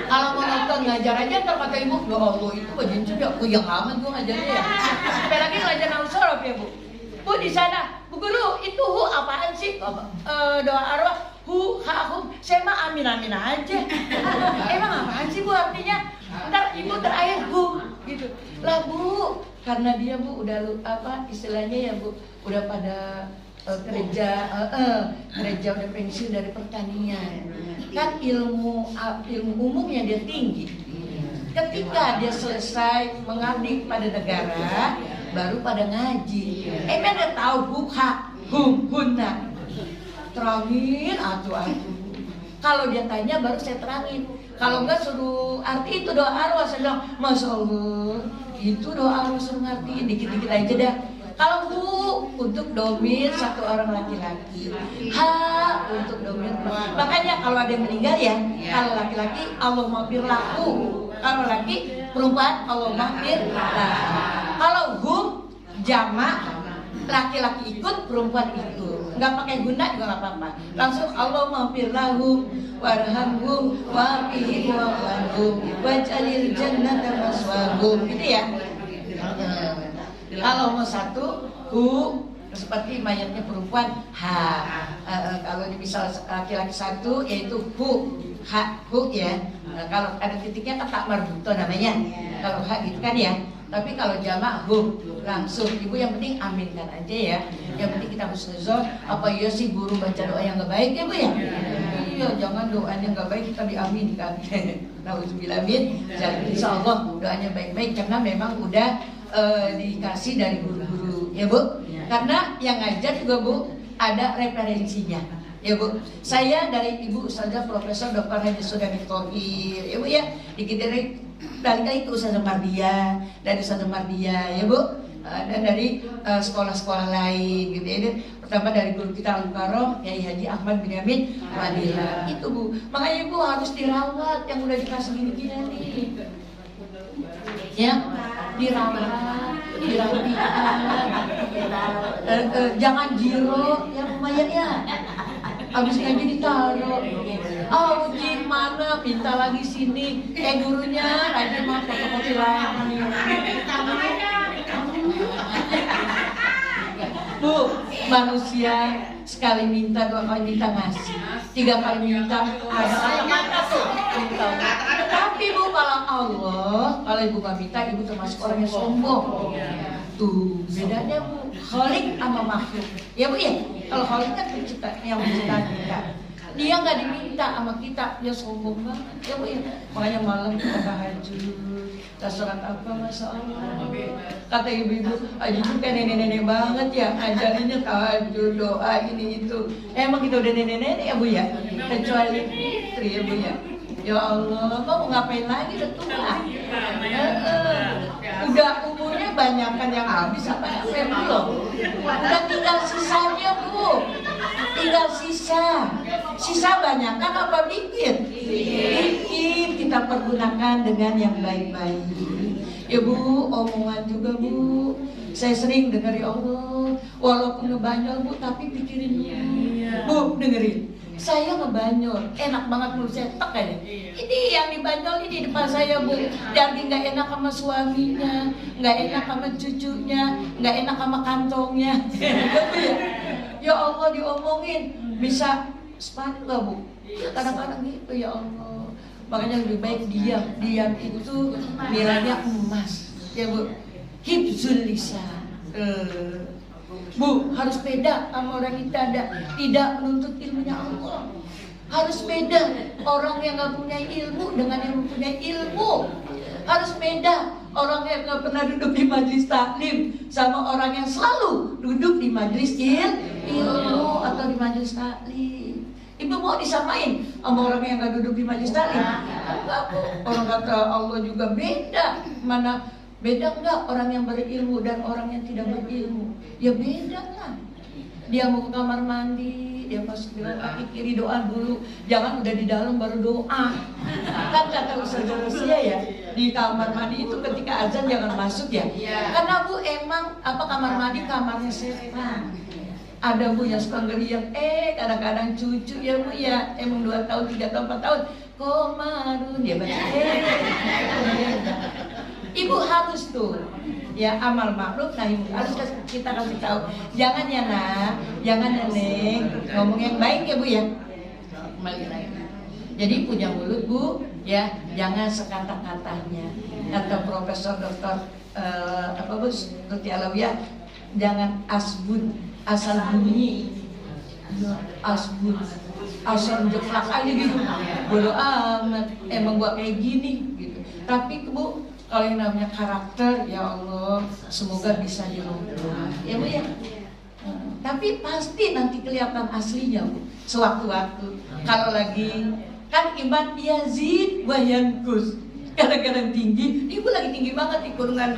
Kalau mau nonton ngajar aja ntar kata ibu, ya Allah itu bagian sudah yang amat gue ngajarnya ya. Sampai lagi ngajar al-sorof ya Bu. Bu di sana, Bu Guru itu hu apaan sih? Doa arwah hu ha hum, saya mah amin amin aja. Emang apaan sih Bu artinya? Ntar ibu terakhir Bu gitu. Lah Bu, karena dia Bu udah istilahnya ya Bu, udah pada kerja udah pensiun dari pertanian, kan ilmu umumnya dia tinggi. Ketika dia selesai mengabdi pada negara, baru pada ngaji. Dia tahu bukha hunna, terangin atu. Kalau dia tanya baru saya terangin. Kalau enggak suruh arti itu doa arwah, saya bilang Masya Allah itu doa arwah suruh ngertiin dikit-dikit aja dah. Kalau Bu untuk domir satu orang laki-laki, ha untuk domir. Makanya kalau ada yang meninggal ya, kalau laki-laki Allah maghfir lahu, kalau laki perempuan Allah maghfir lahu. Kalau hum jamak laki-laki ikut perempuan ikut, nggak pakai guna juga nggak apa-apa. Langsung Allah maghfir lahu warhamhum wa'afihim wa'anhum waj'alil jannata maswahum, gitu ya. Kalau mau satu hu seperti mayatnya perempuan ha. Kalau misal laki-laki satu yaitu hu ha hu ya. Kalau ada titiknya kan tak marbuto namanya. Kalau ha gitu kan ya. Tapi kalau jamak hu langsung. Ibu yang penting aminkan aja ya. Yang penting kita husnuzon. Apa iya sih guru baca doa yang gak baik ya Bu ya? Iya, jangan doanya nggak baik kita diaminkan. Nauzubillah min. Jadi insya Allah doanya baik-baik karena memang udah dikasih dari guru-guru ya Bu. Karena yang ngajar juga Bu ada referensinya ya Bu. Saya dari Ibu Ustazah Profesor Dr. Haji Sudani Thohir ya Bu ya. Dikit dari itu Ustazah Mardia, dari Ustazah Mardia ya Bu. Dan dari sekolah-sekolah lain gitu ya. Pertama dari guru kita Al-Karom Kiai Haji Ahmad bin Yamin Fadilah itu Bu. Makanya Bu harus dirawat yang udah dikasih gini-gini nih ya, dirawat, dirapikan, jangan jiro ya lumayan ya. Habis ngaji ditaruh. Oh, Jin mana? Minta lagi sini. Gurunya rajin mah fotokopi lagi. Bu, manusia sekali minta, 2 kali minta ngasih, 3 kali minta ada mana tuh? Tapi Bu kalau Allah, kalau Ibu gak minta, Ibu termasuk orang yang sombong. Tuh bedanya Bu, Khalik sama makhluk. Ya Bu ya, kalau Khalik kan pencipta yang mencipta kita. Dia nggak diminta sama kita, dia sombong banget ya Bu ya. Makanya malam kita tahajud. Surat apa Masya Allah. Kata ibu-ibu, Aji itu kayak nenek-nenek banget ya, ajarinnya tahajud, doa ini itu. Emang kita udah nenek-nenek ya Bu ya, kecuali Fitri ya Bu ya. Ya Allah, mau ngapain lagi, udah tua. Udah umurnya banyakan yang habis apa yang belum. Udah tinggal sisanya Bu, tinggal sisa banyakan apa dikit? Dikit kita pergunakan dengan yang baik-baik. Ya Bu, omongan juga Bu. Saya sering dengar ya Allah, walaupun ngebanyol Bu, tapi pikirin Bu, dengerin. Saya ngebanyol, enak banget menurut saya, tek aja. Ini yang dibanyol ini depan saya Bu. Jadi nggak enak sama suaminya, nggak enak sama cucunya, nggak enak sama kantongnya. Ya Allah diomongin, bisa sepadan nggak Bu? Kadang-kadang gitu ya Allah. Makanya lebih baik diam itu nilainya emas ya Bu. Hibzul lisan. Bu harus beda sama orang kita tidak menuntut ilmunya Allah. Harus beda orang yang nggak punya ilmu dengan yang mempunyai ilmu. Harus beda orang yang nggak pernah duduk di majelis taklim sama orang yang selalu duduk di majelis ilmu atau di majelis taklim. Ibu mau disamain sama orang yang nggak duduk di majelis taklim? Enggak, Bu. Orang kata Allah juga beda. Mana beda enggak orang yang berilmu dan orang yang tidak berilmu? Ya beda lah. Dia mau ke kamar mandi, dia masuk dengan kaki kiri, doa dulu. Jangan udah di dalam baru doa. Kan kata Ustaz Rusia ya, di kamar mandi itu ketika azan jangan masuk ya. Karena Bu emang kamar mandi kamarnya setan. Ada Bu yang suka ngeriak, kadang-kadang cucu ya Bu ya, emang 2 tahun, 3 tahun, 4 tahun. Komarun dia baca Ibu harus tuh ya amal makruf nahi munkar harus kita kasih tahu. Jangan ya nak, jangan ya Neng, ngomong yang baik ya Bu ya. Kembali lagi. Jadi punya mulut Bu ya, jangan sekata-katanya. Kata Profesor Dr. Bu Nuti Alawiyah, jangan asbun, asal bunyi. Asbun, asal jeplak aja gitu. Bodoh amat, emang gua kayak gini gitu. Tapi Bu, kalau yang namanya karakter, ya Allah, semoga bisa dirubah, ya Bu ya. Tapi pasti nanti kelihatan aslinya Bu, sewaktu-waktu. Kalau lagi kan iman yazid wa yanqus, kadang-kadang tinggi, Ibu lagi tinggi banget di kurungan,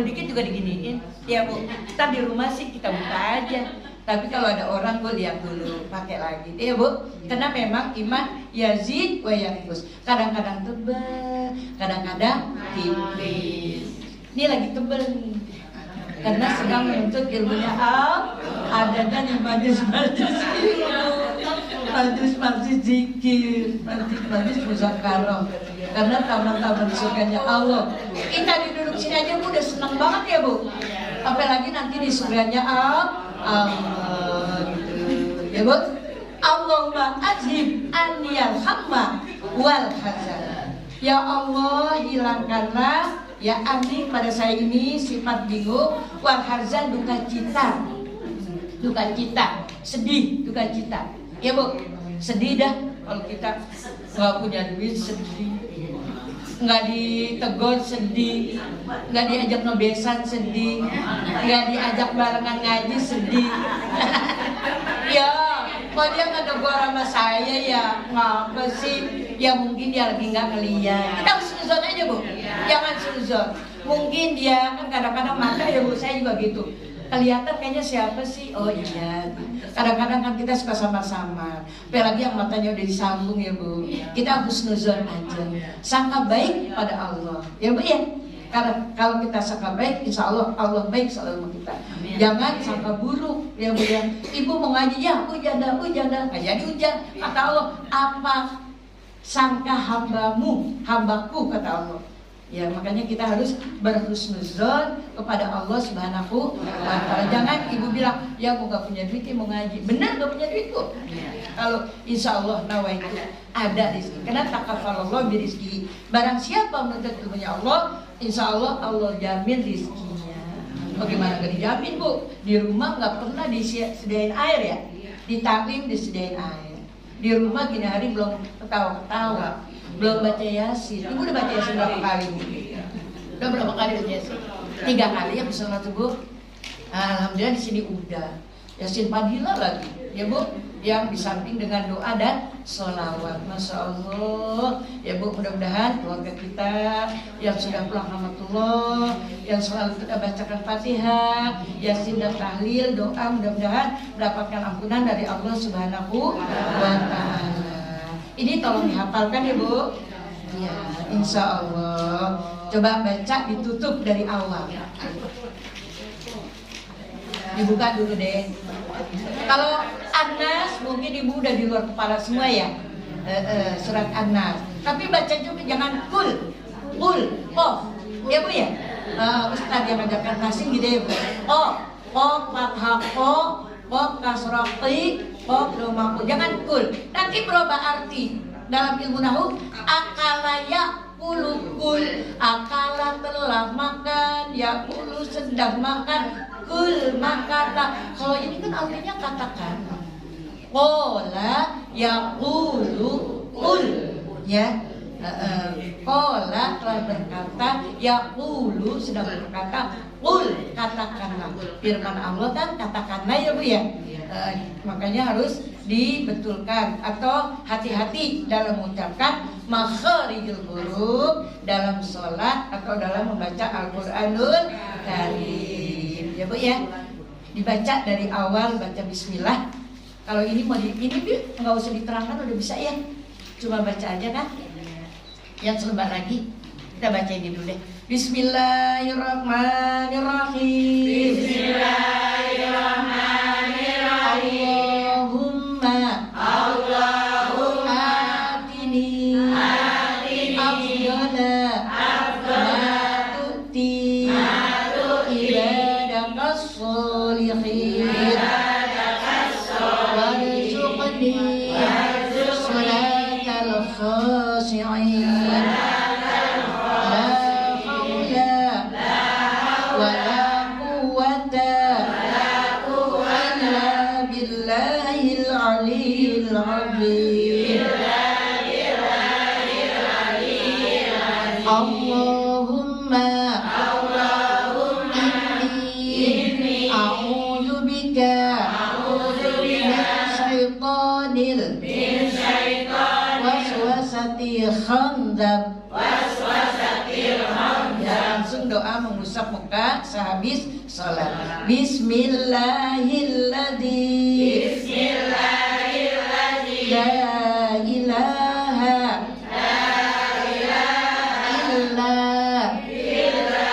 dikit juga diginiin, ya Bu. Kita di rumah sih kita buka aja. Tapi kalau ada orang gue lihat dulu, pakai lagi, ya Bu. Karena memang iman yazid wa yanqus. Kadang-kadang tebal, kadang-kadang tipis. Ini lagi tebal nih, karena sedang menuntut ilmunya adanya di majelis-majelis ilmu, majelis-majelis zikir, majelis muzakarah. Karena taman-taman surganya Allah. Kita duduk sini aja Bu udah senang banget ya Bu. Apalagi nanti di surganya Allah gitu. Ya Bu. Allahumma azhib anniyal hamma wal hazan. Ya Allah, hilangkanlah ya anni pada saya ini sifat bingung, wal hazan duka cita. Duka cita, sedih, duka cita. Ya Bu, sedih dah kalau kita nggak punya duit, sedih. Nggak ditegur sedih, nggak diajak nobesan sedih, nggak diajak barengan ngaji sedih. Ya, kok dia nggak tegur sama saya ya, ngapa sih? Ya mungkin dia lagi nggak ngeliat. Kita harus suzon aja Bu, jangan suzon. Mungkin dia kan kadang-kadang mata ya Bu, saya juga gitu. Kelihatan kayaknya siapa sih? Oh iya. Kadang-kadang kan kita suka samar-samar. Apalagi yang matanya udah disambung ya Bu. Kita husnuzon aja. Sangka baik pada Allah. Ya Bu ya. Karena kalau kita sangka baik, insya Allah Allah baik selalu sama kita. Jangan sangka buruk ya Bu ya. Ibu mau ngaji ya hujan dah, nggak jadi hujan. Kata Allah, apa sangka hambaku kata Allah. Ya makanya kita harus berhusnuzon kepada Allah Subhanahu wa Ta'ala. Jangan ibu bilang, ya aku gak punya duit, mau ngaji. Benar gak punya duit kok. Kalau insya Allah nawaitu ada rezeki. Karena takafalallah birizki. Barang siapa menuntut ilmunya Allah, insya Allah Allah jamin rizkinya. Bagaimana gak dijamin Bu? Di rumah gak pernah disediain air ya. Di taklim disediain air. Di rumah gini hari belum ketawa-ketawa, belum baca yasin. Ibu udah baca yasin berapa kali? Udah berapa kali baca yasin? 3 kali ya bisa Bu. Alhamdulillah di sini udah. Yasin Fadilah lagi, ya Bu, yang disamping dengan doa dan sholawat. Masya Allah, ya Bu, mudah-mudahan keluarga kita yang sudah pulang rahmatullah, yang selalu kita bacakan Fatihah, Yasin dan tahlil, doa mudah-mudahan mendapatkan ampunan dari Allah Subhanahu wa Ta'ala. Ini tolong dihafalkan ya Bu. Ya, insya Allah. Coba baca ditutup dari awal. Dibuka dulu deh. Kalau An-Nas mungkin ibu udah di luar kepala semua ya, surat An-Nas. Tapi baca juga jangan kul, ya Bu ya. Ustaz yang ngajarkan nasin gitu ya Bu. Fathah kasraqi, domaku. Jangan kul. Nanti berubah arti dalam ilmu nahu. Akalaya kulukul, akala telah makan, ya kulu sedang makan, kul makanlah. Kalau ini kan artinya katakan. Qala yaqulu qul, ya. Qala telah berkata, yaqulu sedang berkata, qul katakanlah. Firman Allah kan katakanlah ya Bu ya. Makanya harus dibetulkan atau hati-hati dalam mengucapkan makharijul huruf dalam sholat atau dalam membaca Al-Qur'anul Karim. Ya Bu ya. Dibaca dari awal, baca bismillah. Kalau ini mau ini nggak usah diterangkan, udah bisa ya. Cuma baca aja kan. Yang selembar lagi kita baca ini dulu deh. Bismillahirrahmanirrahim. Bismillahirrahmanirrahim. Allahumma atini afdala ma tu'ti ibadakas sholihin warzuqni salatal khashi'in. Inni a'udzu bika min syaitonil waswasatil khanzab. Langsung doa mengusap muka sehabis sholat. Bismillahilladzi la ilaha illa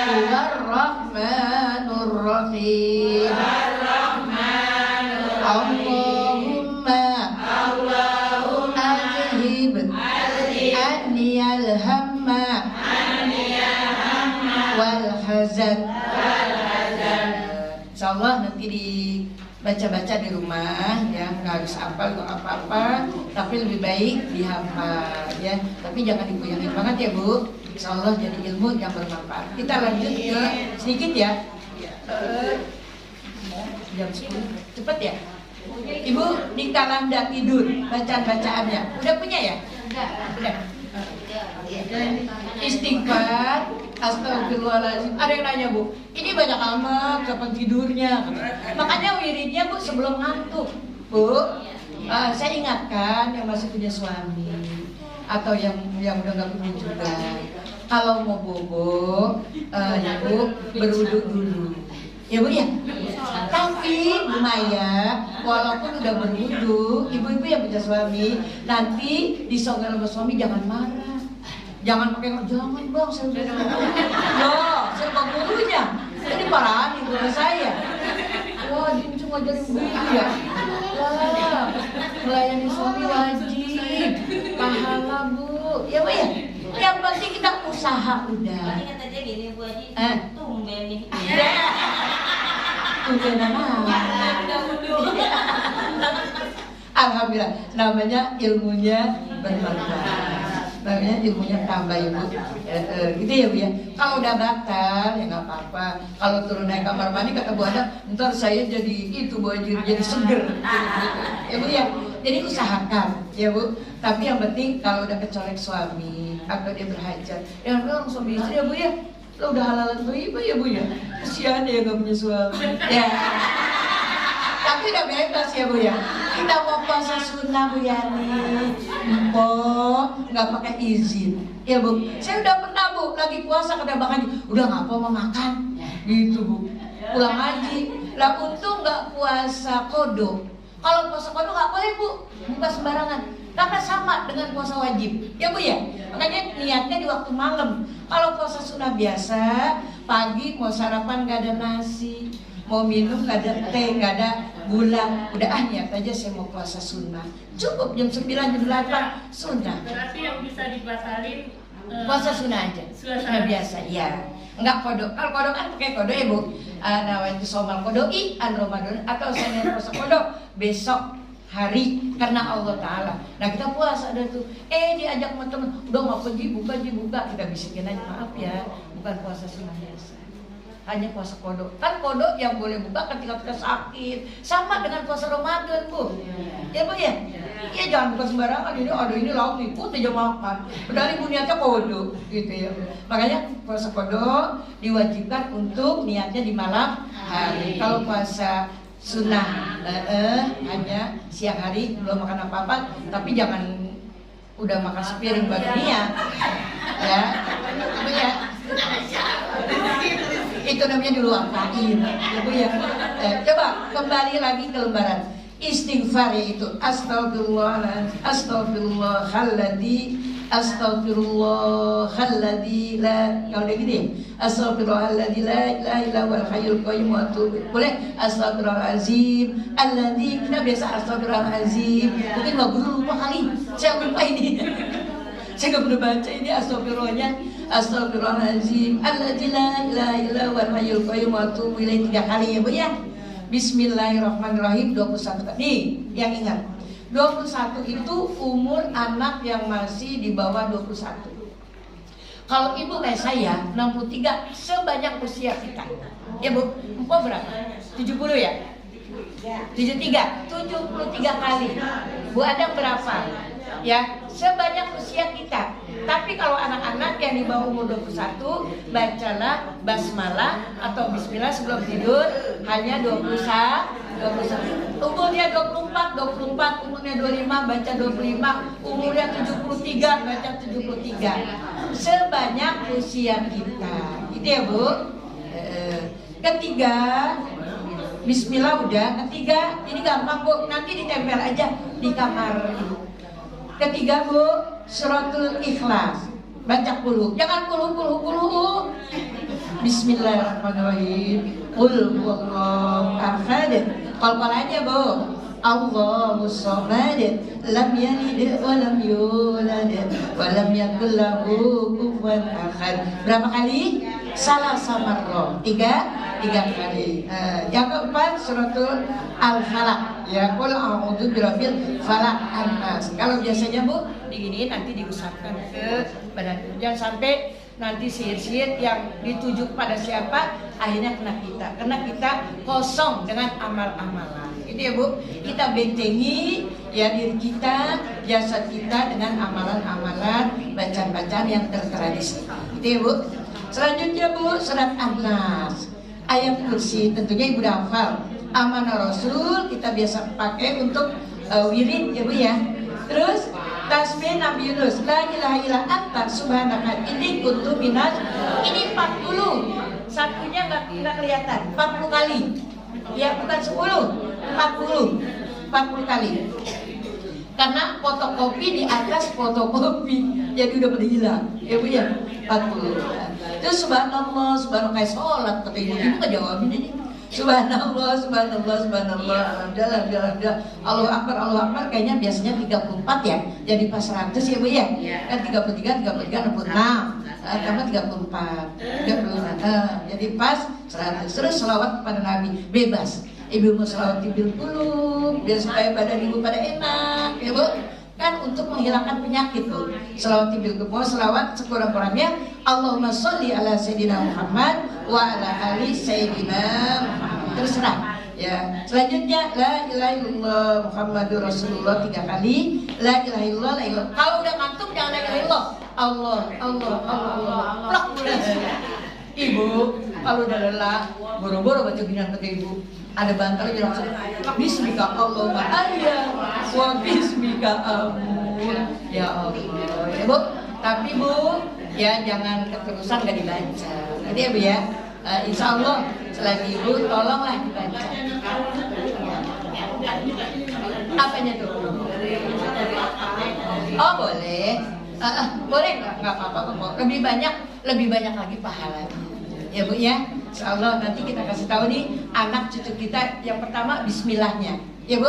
huwar rahmanur rahim. Allahumma azhib anniyal hamma wal hazan. Insyaallah nanti dibaca-baca di rumah ya, nggak harus hafal atau apa-apa, tapi lebih baik dihafal ya. Tapi jangan digoyangin banget ya Bu. Insyaallah jadi ilmu yang bermanfaat. Kita lanjut ke sedikit ya. Jam 10 cepet ya. Ibu di kalanda tidur bacaan-bacaannya udah punya ya? Udah. Istighfar, astagfirullahaladzim. Ada yang nanya Bu, ini banyak amat kapan tidurnya? Makanya wiridnya Bu sebelum ngantuk Bu. Saya ingatkan yang masih punya suami atau yang udah nggak punya juga, kalau mau bobo ya Bu berwudu dulu ya Bu ya. Tapi Bu Maya walaupun udah berwudu, ibu-ibu yang punya suami nanti disogel sama suami jangan marah. Jangan pakai jangan Bang, saya udah loh, saya bang gurunya. Ini parahin guru saya. Wah, dia cuma ngajarin begitu ya. Wah, melayani suami wajib. Pahala Bu. Ya Bu ya. Yang penting kita usaha udah. Ingat aja gini Bu Haji, tumben nih. Tumben apa? Alhamdulillah, namanya ilmunya bermanfaat. Namanya ilmunya tambah ya Bu. Gitu ya Bu ya. Kalau udah batal ya nggak apa-apa. Kalau turun naik kamar mandi kata Bu Ana, ntar saya jadi itu Bu Haji, jadi seger. Ya Bu ya. Jadi usahakan ya Bu. Tapi yang penting kalau udah kecolek suami atau dia berhajat, ya orang suami istri ya Bu ya. Lo udah halalan thayyibah ya Bu ya. Kasihan ya nggak punya suami. Ya. Tapi udah bebas ya Bu ya. Kita mau puasa sunnah Bu Yani, nggak pakai izin ya Bu. Saya udah pernah Bu lagi puasa kata Bang Haji, udah nggak mau makan gitu Bu. Pulang haji lah, untung nggak puasa kodo. Kalau puasa kodo nggak boleh Bu, buka sembarangan karena sama dengan puasa wajib ya Bu ya. Makanya niatnya di waktu malam. Kalau puasa sunnah biasa pagi mau sarapan nggak ada nasi, mau minum nggak ada teh, nggak ada gula, udah niat aja saya mau puasa sunnah. Cukup jam 9, jam 8 sunnah. Berarti yang bisa dibatalin puasa sunnah aja, sunnah biasa ya. Enggak kodo, kalau kodo kan pakai kodo ya Bu. Nawaitu somal kodoi an Ramadan atau saya puasa kodo besok hari karena Allah Ta'ala. Nah kita puasa ada tuh, diajak sama temen, udah nggak pergi buka, kita bisikin aja, maaf ya, bukan puasa sunnah biasa. hanya puasa kodok. Kan kodok yang boleh buka ketika kita sakit, sama dengan puasa Ramadan, Bu. Ya Bu ya? Iya, jangan buka sembarangan. Ini aduh ini lauk nih, putih aja makan. Padahal ibu niatnya kodok gitu ya. Makanya puasa kodok diwajibkan untuk niatnya di malam hari. Kalau puasa sunnah hanya siang hari belum makan apa-apa, tapi jangan udah makan sepiring baru niat ya. Itu ya, itu namanya diluangkain ya Bu ya. Coba kembali lagi ke lembaran istighfar, yaitu astagfirullahaladzim, astagfirullahalladzi la, kalau udah gini astagfirullahalladzi la ilaha illa huwal hayyul qayyum wa atubu. Boleh astagfirullahalazim alladzi, kita biasa astagfirullahalazim, mungkin Mbak Guru lupa kali, saya lupa ini. Saya nggak pernah baca ini astagfirullahnya. Astagfirullahalazim alladzi la ilaha illa huwal hayyul qayyum wa atubu ilaih 3 kali ya Bu ya. Bismillahirrahmanirrahim 21 kali. Nih, yang ingat 21 itu umur anak yang masih di bawah 21. Kalau ibu kayak saya 63, sebanyak usia kita. Ya Bu, empok berapa? 70 ya? 73, 73 kali. Bu Adang berapa? Ya, sebanyak usia kita. Tapi kalau anak-anak yang di bawah umur 21, bacalah basmalah atau bismillah sebelum tidur hanya 21. Umurnya 24, umurnya 25 baca 25, umurnya 73 baca 73. Sebanyak usia kita. Gitu ya Bu. Ketiga, bismillah udah. Ketiga, ini gampang Bu, nanti ditempel aja di kamar Ibu. Ketiga Bu, suratul ikhlas. Baca puluh, jangan puluh. Bismillahirrahmanirrahim. Qul huwallahu ahad. Qal aja Bu. Allahus samad, lam yalid wa lam yulad wa lam yakul lahu kufuwan ahad. Berapa kali? Salah samarrah. 3 kali. Yang keempat suratul Al-Falaq. Ya, qul a'udzu birabbil falaq an-nas. Kalau biasanya Bu diginiin nanti diusapkan ke badan. Jangan sampai nanti sihir-sihir yang dituju pada siapa akhirnya kena kita. Karena kita kosong dengan amal-amalan. Itu ya Bu, kita bentengi ya diri kita, jasad kita dengan amalan-amalan, bacaan-bacaan yang tertradisi. Itu ya Bu. Selanjutnya Bu, surat An-Nas, ayat kursi, tentunya Ibu udah hafal. Amanah Rasul kita biasa pakai untuk wirid ya Bu ya. Terus tasbih Nabi Yunus, la ilaha illa anta subhanaka inni kuntu minaz. Ini 40. Satunya nggak kelihatan. 40 kali. Ya bukan 10, 40 kali. Karena fotokopi di atas fotokopi, jadi udah pada hilang. Ya Bu ya, 40. Terus subhanallah, kayak sholat kata ibu nggak jawabin ini. Subhanallah, alhamdulillah, Allahu Akbar, kayaknya biasanya 34 ya. Jadi pas 100 ya Bu ya. Kan 33, 66, tambah 34. Jadi pas 100. Terus selawat kepada Nabi, bebas. Ibu mau selawat bil qulub, biar supaya badan ibu pada enak, ya Bu. Kan untuk menghilangkan penyakit Bu. Selawat bil qulub, selawat sekurang-kurangnya Allahumma sholli ala sayyidina Muhammad wa ala ali sayyidina Muhammad. Terserah. Ya. Selanjutnya la ilaha illallah Muhammadur Rasulullah 3 kali. La ilaha illallah, la ilaha. Kalau udah ngantuk jangan la ilaha illallah. Allah. Plak. Ibu, kalau udah lelah, boro-boro baca ginian kata ibu. Ada bantal aja langsung bismika Allahumma ayya wa bismika amun. Ya Allah. Ya Bu, tapi Bu, ya jangan keterusan gak dibaca. Jadi ya Bu ya, insya Allah selagi Ibu tolonglah dibaca. Apanya tuh? Oh boleh. Boleh nggak apa-apa kok. Lebih banyak lagi pahalanya. Ya Bu ya, insya Allah nanti kita kasih tahu nih anak cucu kita yang pertama bismillahnya. Ya Bu,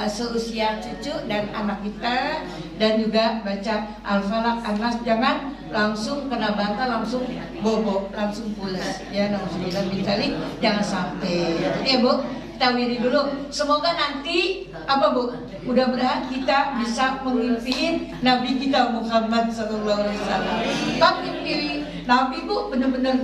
seusia cucu dan anak kita, dan juga baca Al-Falaq, An-Nas, jangan langsung kena bantal, langsung bobo, langsung pulas. Ya, nauzubillah min dzalik, jangan sampai. Ya Bu, kita wiri dulu. Semoga nanti apa Bu? Mudah-mudahan kita bisa mengimpi Nabi kita Muhammad sallallahu alaihi wasallam. Nabi Bu benar-benar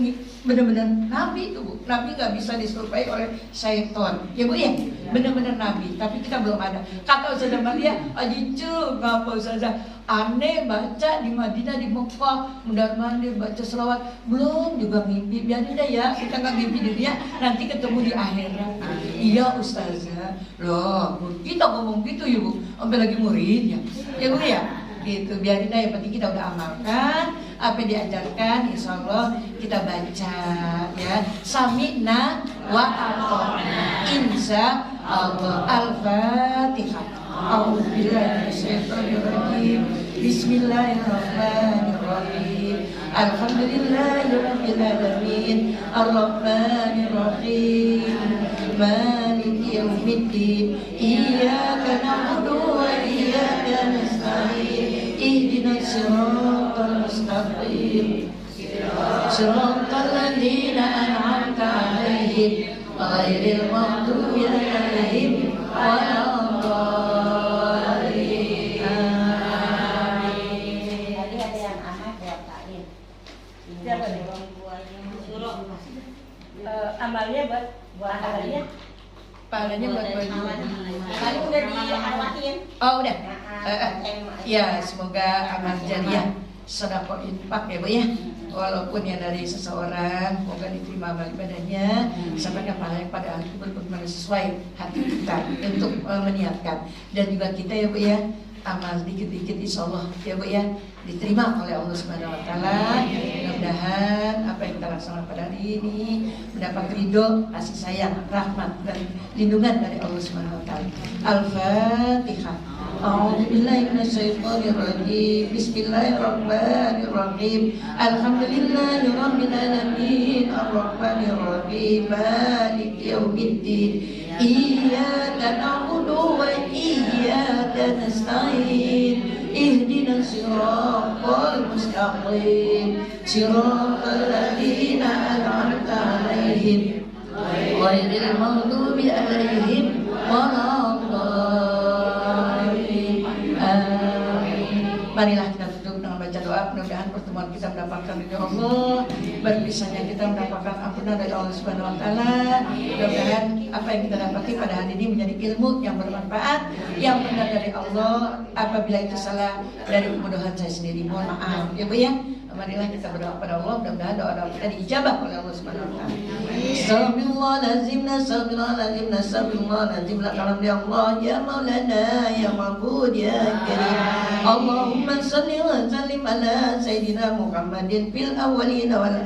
Nabi itu Bu. Nabi nggak bisa disurvei oleh syaitan. Ya Bu ya, benar-benar Nabi. Tapi kita belum ada. Kata Ustazah Maria, ajicu ngapa Ustazah? Aneh baca di Madinah, di Mekah, mundar-mandir baca selawat, belum juga mimpi. Biarin deh ya, kita nggak mimpi di dunia, nanti ketemu di akhirat. Iya Ustazah, loh kita ngomong gitu ya Bu, sampai lagi muridnya. Ya Bu ya, gitu. Biarin deh, yang penting kita udah amalkan apa yang diajarkan, insya Allah kita baca ya. Sami'na wa ata'na, insya Allah. Al-Fatihah. A'udzubillahi minasyaitonirrajim. Bismillahirrahmanirrahim. Alhamdulillahirabbil alamin. Arrahmanir rahim. Maliki yaumiddin. Iyyaka na'budu wa iyyaka nasta'in. Ihdinas siratal mustaqim. Siratal ladzina an'amta 'alaihim ghairil maghdubi 'alaihim waladdallin. Amalnya buat amalnya. Pahalanya buat baju. Tadi udah diarwahin. Oh udah. Ya semoga amal jariah, sedekah infak ya Bu ya. Walaupun ya dari seseorang, semoga diterima amal ibadahnya, sampai pahalanya pada hari benar-benar sesuai hati kita untuk meniatkan. Dan juga kita ya Bu ya, amal dikit-dikit insya Allah ya Bu ya diterima oleh Allah Subhanahu Wa Taala. Mudah-mudahan apa yang kita laksanakan pada hari ini mendapat ridho, kasih sayang, rahmat dan lindungan dari Allah Subhanahu Wa Taala. Al-Fatihah. A'udzubillahi minasyaitonirrajim. Bismillahirrahmanirrahim. Alhamdulillahirabbil alamin. Arrahmanirrahim. Maliki yaumiddin. Iyyaka na'budu wa iyyaka nasta'in. Ihdinas siratal mustaqim. Siratal ladzina an'amta 'alaihim ghairil maghdubi 'alaihim waladdallin. Amin. Marilah kita tutup dengan baca doa. Mudah-mudahan pertemuan kita mendapatkan ridho Allah, berpisahnya kita mendapatkan ampunan dari Allah Subhanahu Wa Taala. Mudah-mudahan apa yang kita dapati pada hari ini menjadi ilmu yang bermanfaat, yang benar dari Allah. Apabila itu salah dari kebodohan saya sendiri, mohon maaf ya Bu ya. Marilah kita berdoa pada Allah, mudah-mudahan doa-doa kita diijabah oleh Allah Subhanahu Wa Taala. Astagfirullahalazim, astagfirullahalazim, astagfirullahalazim. Lakalam ya Allah, ya Maulana, ya Ma'bud, ya Karim. Allahumma salli wa sallim ala Sayyidina Muhammadin fil awwalin wal